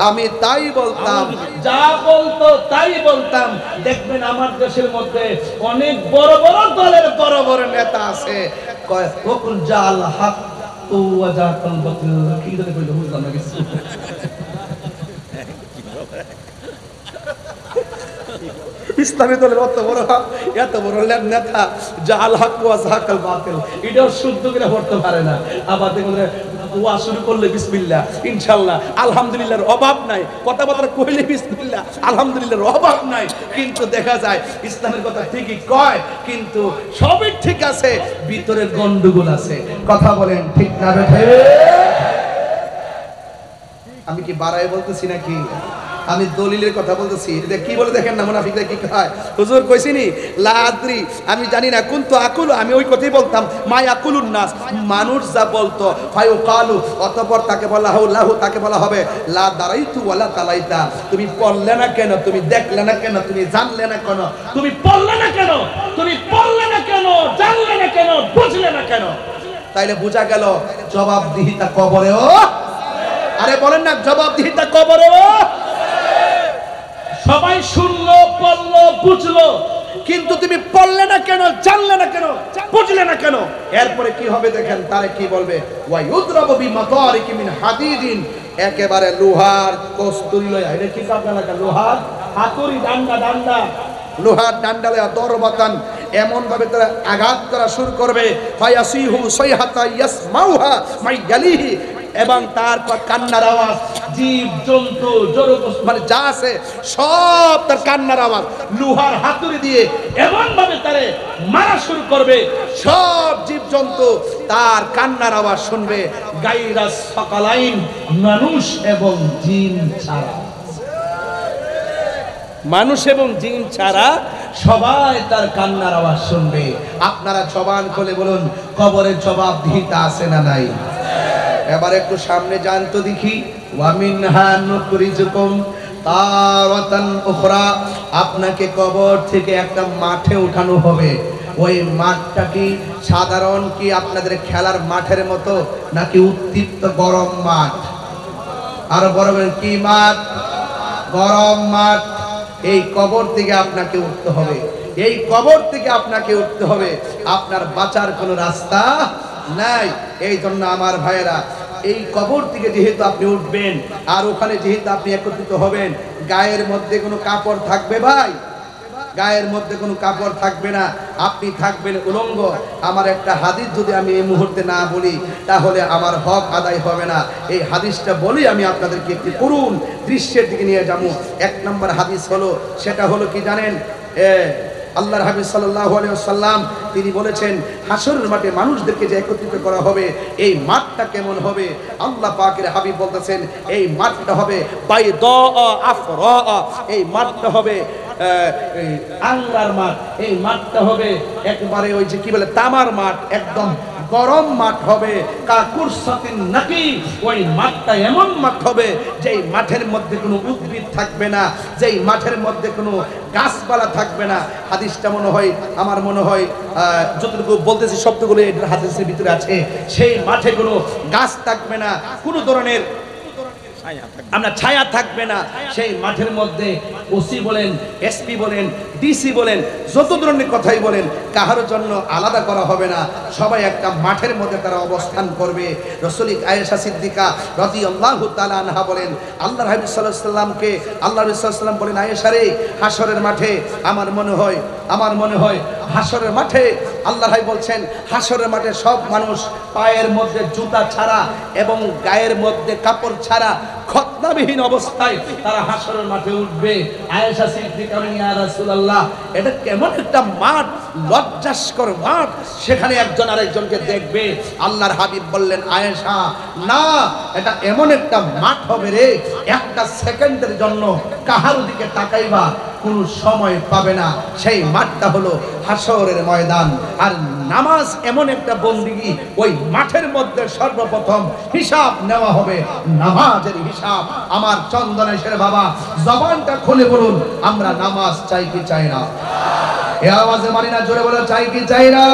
আমি তাই বলতাম, যা বলতো তাই বলতাম। দেখবেন আমার দেশের মধ্যে অনেক বড় বড় দলের বড় বড় নেতা আছে, কয় ওকুল জাল হক তো ওয়াজাতুল বাতিল, কি জানি কইলো বুঝলাম না কিছু। ইসলামী দলের এত বড় নেতা জাল হক ওয়া যাকাল বাতিল, এটাও শুদ্ধ করে পড়তে পারে না। আবার দেখুন ওয়া শুরু করলে বিসমিল্লাহ, ইনশাআল্লাহ, আলহামদুলিল্লাহর অভাব নাই, কথাবার্তা কইলে বিসমিল্লাহ, আলহামদুলিল্লাহর অভাব নাই। কিন্তু দেখা যায় ইসলামের কথা ঠিকই কয়, কিন্তু সবই ঠিক আছে, ভিতরের গন্ডগোল আছে। কথা বলেন ঠিক না বেঠে? আমি কি বাড়ায় বলতেছি নাকি? আমি দলিলের কথা বলতেছি। কি বলে দেখেন না মুনাফিকরা কি কয়? হুজুর কইছিনি লা আদ্রি, আমি জানি না, কুনতু আকুলু, আমি ওই কথাই বলতাম, মা ইয়াকুলুন নাস, মানুষ যা বলতো, ফায়ুকালু, অতঃপর তাকে বলা হবে লাহু, তাকে বলা হবে লা দারাইতু ওয়ালা তালাইতা, তুমি পড়লে না কেন, তুমি দেখলে না কেন, তুমি জানলে না কেন, তুমি পড়লে না কেন, তুমি পড়লে না কেন, জানলে না কেন, বুঝলে না কেন? তাইলে বোঝা গেল জবাবদিহিতা কবরেও, আরে বলেন না, জবাবদিহিতা কবরেও। সবাই শুনলো, পড়লো, বুঝলো, কিন্তু তুমি পড়লে না কেন, জানলে না কেন, বুঝলে না কেন? এরপরে কি হবে দেখেন, তারে কি বলবে? ওয়া ইউদরাবু বিমাতারিকি মিন হাদিদিন, একেবারে লোহার কস্তুরি লয়া, এটা কি কাপড় লাগা, লোহার হাতুড়ি, ডান্ডা, লোহার ডান্ডা লয়া দরবাতান, এমন ভাবে তারা আঘাত করা শুরু করবে, ফায়াসিহু সাইহাতা ইয়াসমাউহা মাইয়ালিহি, এবং তারপর কান্নার আওয়াজ, জীব জন্তু মানে যা আছে সব তার কান্নার আওয়াজ, লোহার হাতুড়ি দিয়ে এমন ভাবে তারে মারা শুরু করবে, সব জীব জন্তু তার কান্নার আওয়াজ শুনবে, গায়রাস সাকালাইন, মানুষ এবং জিন ছাড়া, মানুষ এবং জিন ছাড়া সবাই তার কান্নার আওয়াজ শুনবে। আপনারা জবান খুলে বলুন, কবরের জবাবদিহিতা আছে না নাই? এবার একটু সামনে যান তো দেখি। ওয়া মিনহা নুখরিজুকুম তারাতান উখরা, আপনাকে কবর থেকে একটা মাঠে উঠানো হবে। ওই মাঠটা কি সাধারণ কি আপনাদের খেলার মাঠের মতো, নাকি উত্তপ্ত গরম মাঠ? আর বলবেন কি মাঠ? গরম মাঠ। এই কবর থেকে আপনাকে উঠতে হবে, এই কবর থেকে আপনাকে উঠতে হবে, আপনার বাঁচার কোনো রাস্তা নাই। এই জন্য আমার ভাইয়েরা, এই কবর থেকে যেহেতু আপনি উঠবেন আর ওখানে যেহেতু আপনি একত্রিত হবেন, গায়ের মধ্যে কোনো কাপড় থাকবে ভাই? গায়ের মধ্যে কোনো কাপড় থাকবে না, আপনি থাকবেন উলঙ্গ। আমার একটা হাদিস যদি আমি এই মুহূর্তে না বলি তাহলে আমার হক আদায় হবে না। এই হাদিসটা বলি আমি আপনাদেরকে একটি করুণ দৃশ্যের দিকে নিয়ে যাবো। এক নম্বর হাদিস হলো, সেটা হলো কি জানেন? আল্লাহর হাবিব সাল্লাল্লাহু আলাইহি ওয়াসাল্লাম তিনি বলেছেন, হাসরের মাঠে মানুষদেরকে যে একত্রিত করা হবে, এই মাঠটা কেমন হবে? আল্লাহ পাকের হাবিব বলতেছেন, এই মাঠটা হবে বাইদা আফরা, এই মাঠটা হবে আংলার মাঠ, এই মাঠটা হবে একবারে ওই যে কি বলে তামার মাঠ, একদম গরম মাঠ হবে। কাকুরসাতিন নাকি, ওই মাঠটা এমন মাঠ হবে যেই মাঠের মধ্যে কোনো উদ্ভিদ থাকবে না, যেই মাঠের মধ্যে কোনো গাছপালা থাকবে না। হাদিসটা মনে হয়, আমার মনে হয় যতটুকু বলতেছি শব্দগুলো এটার হাদিসের ভিতরে আছে। সেই মাঠে কোনো গাছ থাকবে না, কোনো ধরনের আমরা ছায়া থাকবে না। সেই মাঠের মধ্যে ওসি বলেন, এসপি বলেন, ডিসি বলেন, যত ধরনের কথাই বলেন, কাহার জন্য আলাদা করা হবে না। সবাই একটা মাঠের মধ্যে তারা অবস্থান করবে। রাসূল আয়েশা সিদ্দিকা রাদিয়াল্লাহু তাআলা আনহা বলেন, আল্লাহর হাবিব সাল্লাল্লাহু আলাইহি ওয়াসাল্লামকে আল্লাহ রাসূল সাল্লাল্লাহু আলাইহি ওয়াসাল্লাম বলেন, আয়েশা রে, হাসরের মাঠে আমার মনে হয় হাসরের মাঠে আল্লাহর হাবিব বলছেন, হাসরের মাঠে সব মানুষ পায়ের মধ্যে জুতা ছাড়া এবং গায়ের মধ্যে কাপড় ছাড়া খতনাবিহীন অবস্থায় তারা হাসরের মাঠে উঠবে। আয়েশা সিদ্দিকা বলেন, ইয়া রাসূলুল্লাহ, এটা কেমন একটা মাঠ, লজ্জাস্কর মাঠ, সেখানে একজন আরেকজনকে দেখবে। আল্লাহর হাবিব বললেন, আয়েশা না, এটা এমন একটা মাঠ হবে রে, একটা সেকেন্ডের জন্য কাহার দিকে তাকাইবা কোনো সময় পাবে না। সেই মাঠটা হলো হাসরের ময়দান। আর নামাজ এমন একটা বন্দিগি, ওই মাঠের মধ্যে সর্বপ্রথম হিসাব নেওয়া হবে, নামাজের হিসাব। আমার চন্দনেশের বাবা, জবানটা খুলে বলুন, আমরা নামাজ চাই কি চাই না? এ আওয়াজে মানি না, জোরে বলে চাই কি চাই না?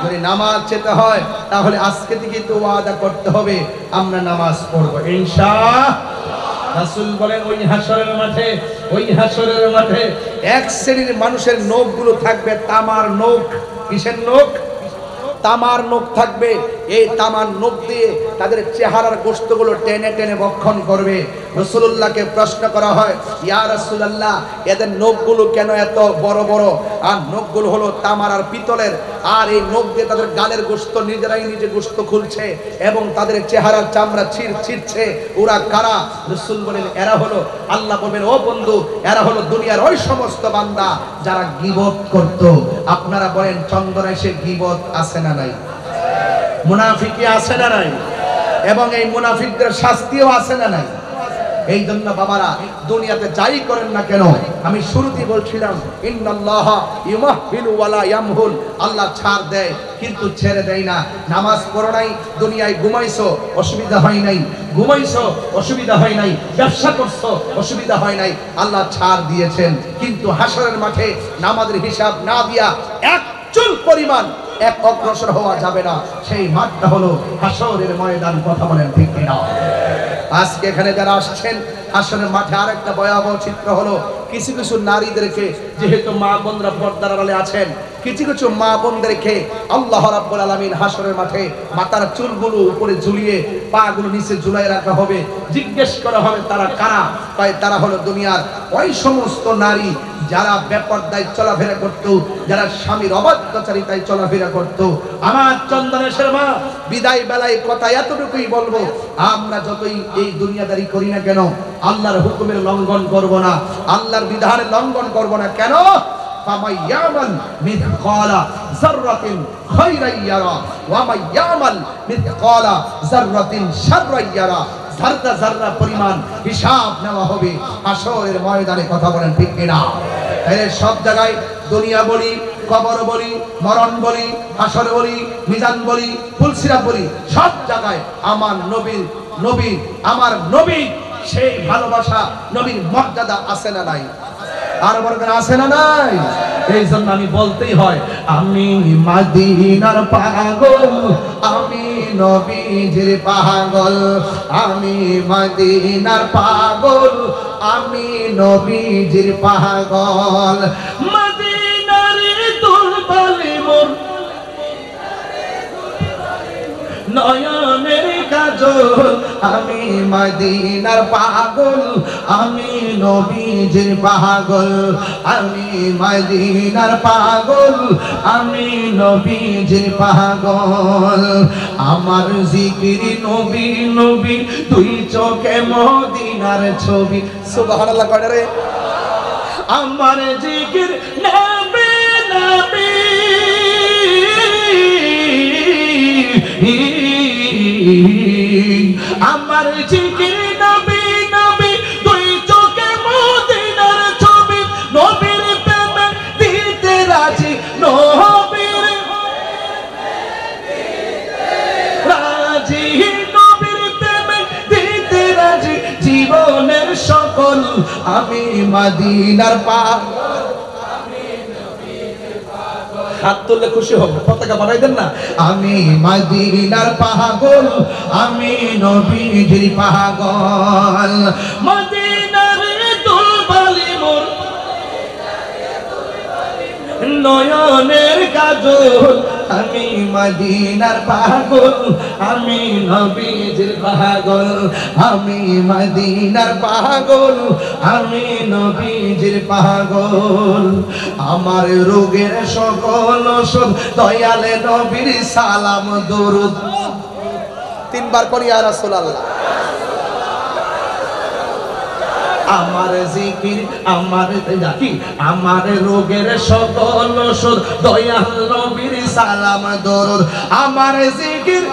যদি নামাজ চেতে হয় তাহলে আজকে থেকে তো ওয়াদা করতে হবে, আমরা নামাজ পড়বো ইনশাআল্লাহ। রাসূল বলেন, ওই হাসরের মাঠে এক শ্রেণীর মানুষের নখগুলো থাকবে তামার নখ। কিসের নখ? তামার নখ থাকবে। এই তামার নখ দিয়ে তাদের চেহারার গোশতগুলো টেনে টেনে ভক্ষণ করবে। রাসূলুল্লাহকে প্রশ্ন করা হয়, ইয়া রাসূলুল্লাহ, এদের নখগুলো কেন এত বড় বড়? আর নখগুলো হলো তামার আর পিতলের, আর এই নখ দিয়ে তাদের গালের গোশত নিজেরাই নিজে গোশত খুলছে এবং তাদের চেহারার চামড়া ছিঁড়ছে। ওরা কারা? রাসূল বলেন, এরা হলো, আল্লাহ বলেন, ও বন্ধু, এরা হলো দুনিয়ার ওই সমস্ত বান্দা যারা গীবত করত। আপনারা বলেন, চন্দনাইশে গীবত আছে না নাই? মুনাফিকি আছে না নাই? এবং এই মুনাফিকদের শাস্তিও আছে না নাই? এই জন্য বাবারা, দুনিয়াতে যাই করেন না কেন, আমি শুরুতেই বলছিলাম, ইন্নাল্লাহা ইউমাহহিলু ওয়ালা ইয়ামহুল, আল্লাহ ছাড় দেয় কিন্তু ছেড়ে দেয় না। নামাজ পড়ো নাই, দুনিয়ায় ঘুমাইছো, অসুবিধা হয় নাই, ঘুমাইছো অসুবিধা হয় নাই, ব্যবসা করছো অসুবিধা হয় নাই, আল্লাহ ছাড় দিয়েছেন। কিন্তু হাসরের মাঠে নামাজের হিসাব না দিয়া এক চুল পরিমাণ এক অগ্রসর হওয়া যাবে না। সেই মাঠটা হলো হাসরের ময়দান। কথা বলেন ঠিক কিনা? আজকে এখানে যারা আসছেন, হাসরের মাঠে আরেকটা ভয়াবহ চিত্র হলো, কিছু কিছু নারীদেরকে, যেহেতু মা বোনরা পর্দার আড়ালে আছেন, কিছু কিছু মা বোনদেরকে আল্লাহ রাব্বুল আলামিন হাসরের মাঠে মাথার চুলগুলো উপরে ঝুলিয়ে পাগুলো নিচে ঝুলাই রাখা হবে। জিজ্ঞেস করা হবে, তারা কারা? তাই তারা হলো দুনিয়ার ওই সমস্ত নারী যারা বেপরদায় চলাফেরা করত, যারা স্বামীর অবাধ্যচারিতায় চলাফেরা করত। আমার চন্দনেশের মা, বিদায় বেলায় কথা এতটুকুই বলবো, আমরা যতই এই দুনিয়াদারি করি না কেন, আল্লাহর হুকুমের লঙ্ঘন করব না, আল্লাহর বিধানের লঙ্ঘন করব না। কেন? ফামাইয়ামাল মিথকালা যাররাতিন খায়রান ইয়ারা ওয়া মাইয়ামাল মিথকালা যাররাতিন শাররান ইয়ারা। যাররা যাররা পরিমাণ হিসাব নেওয়া হবে হাসরের ময়দানে। কথা বলেন ঠিক কিনা? এর সব জায়গায় দুনিয়া বলি, কবর বলি, মরণ বলি, হাসর বলি, মিজান বলি, ফুলসিরাত বলি, সব জায়গায় আমার নবী আমার নবী, সেই ভালোবাসা, নবীর মর্যাদা আছে না নাই? আর বলবেন আছে না নাই? এই জন্য আমি বলতেই হয়, আমি মদিনার পাগল, আমি নবীজির পাগল, আমি মদিনার পাগল, আমি নবীজির পাগল। মদিনার দুলবালি মোর নয়নের কাজল, আমি মদিনার পাগল, আমি নবীজির পাগল, আমি মদিনার পাগল, আমি নবীজির পাগল। আমার জিকির নবী নবী, তুই চোখে মদিনার ছবি। সুবহানাল্লাহ কয় রে। আমার জিকির নবী নবী, আমার জিকির নবী নবী, দুই চোখে মদিনার ছবি। নবীর প্রেমে দিতে রাজি, নবীর রাজি, নবীর প্রেমে দিতে রাজি, জীবনের সকল। আমি মদিনার পাগল, হাত তুললে খুশি হব, পতাকা বানাই দেন না। আমি মদিনার পাগল, আমি নবীজির পাগল। মদিনার দুলবালি মোর নয়নের কাজল, আমি মদিনার পাগল, আমি নবীজির পাগল, আমি মদিনার পাগল, আমি নবীজির পাগল। আমার রোগের সকল ওষুধ দয়ালে নবীর সালাম দরুদ। তিনবার করি ইয়া রাসূলুল্লাহ। আমার জিকির আমার কি আমার রোগের সকল ওষুধ দয়াল নবীর সালাম দরুদ আমার জিকির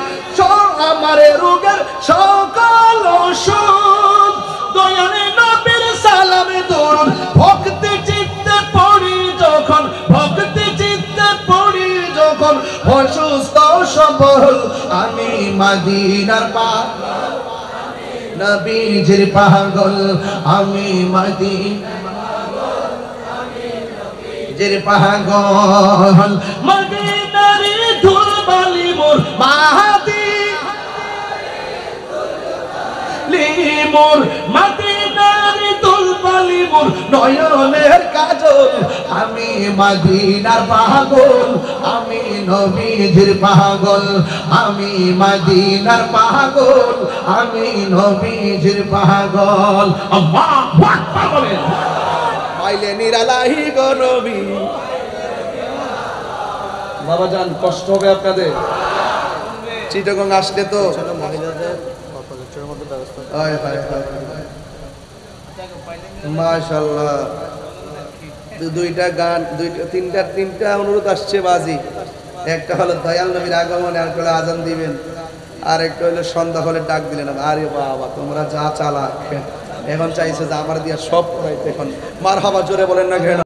আমার রোগের সকল ওষুধ দয়াল নবীর সালাম দরুদ ভক্তি চিত্তে পড়ি যখন ভক্তি চিত্তে পড়ি যখন অসুস্থ সবল আমি মদিনার নবীজির পাগল আমি মদিনার পাগল মদিনার ধুলবালি মোর মাহাদি মোর মদিনার ধুলবালি মোর নয়নের কাজল আমি মদিনার পাগল আমি নবীজির পাগল আমি মদিনার পাগল আমি নবীজির পাগল আল্লাহু আকবার বলেন পাইলে নিরালাহি গো নবী বাবা জান কষ্ট হবে আপনাদের চিটাগং আসলে তো মহিলাদের অপোজিটের মধ্যে ব্যবস্থা হয় হয় মাশাআল্লাহ দুইটা গান তিনটা অনুরোধ আসছে বাজি একটা হলো দয়াল নবীর আগমনে আর একটা আজান দিবেন আর একটা হলো সন্ধ্যা হলে ডাক দিলেন আরে বাবা তোমরা যা চালা এখন চাইছে যে আমার দিয়া সব এখন মারহাবা জোরে বলেন না কেন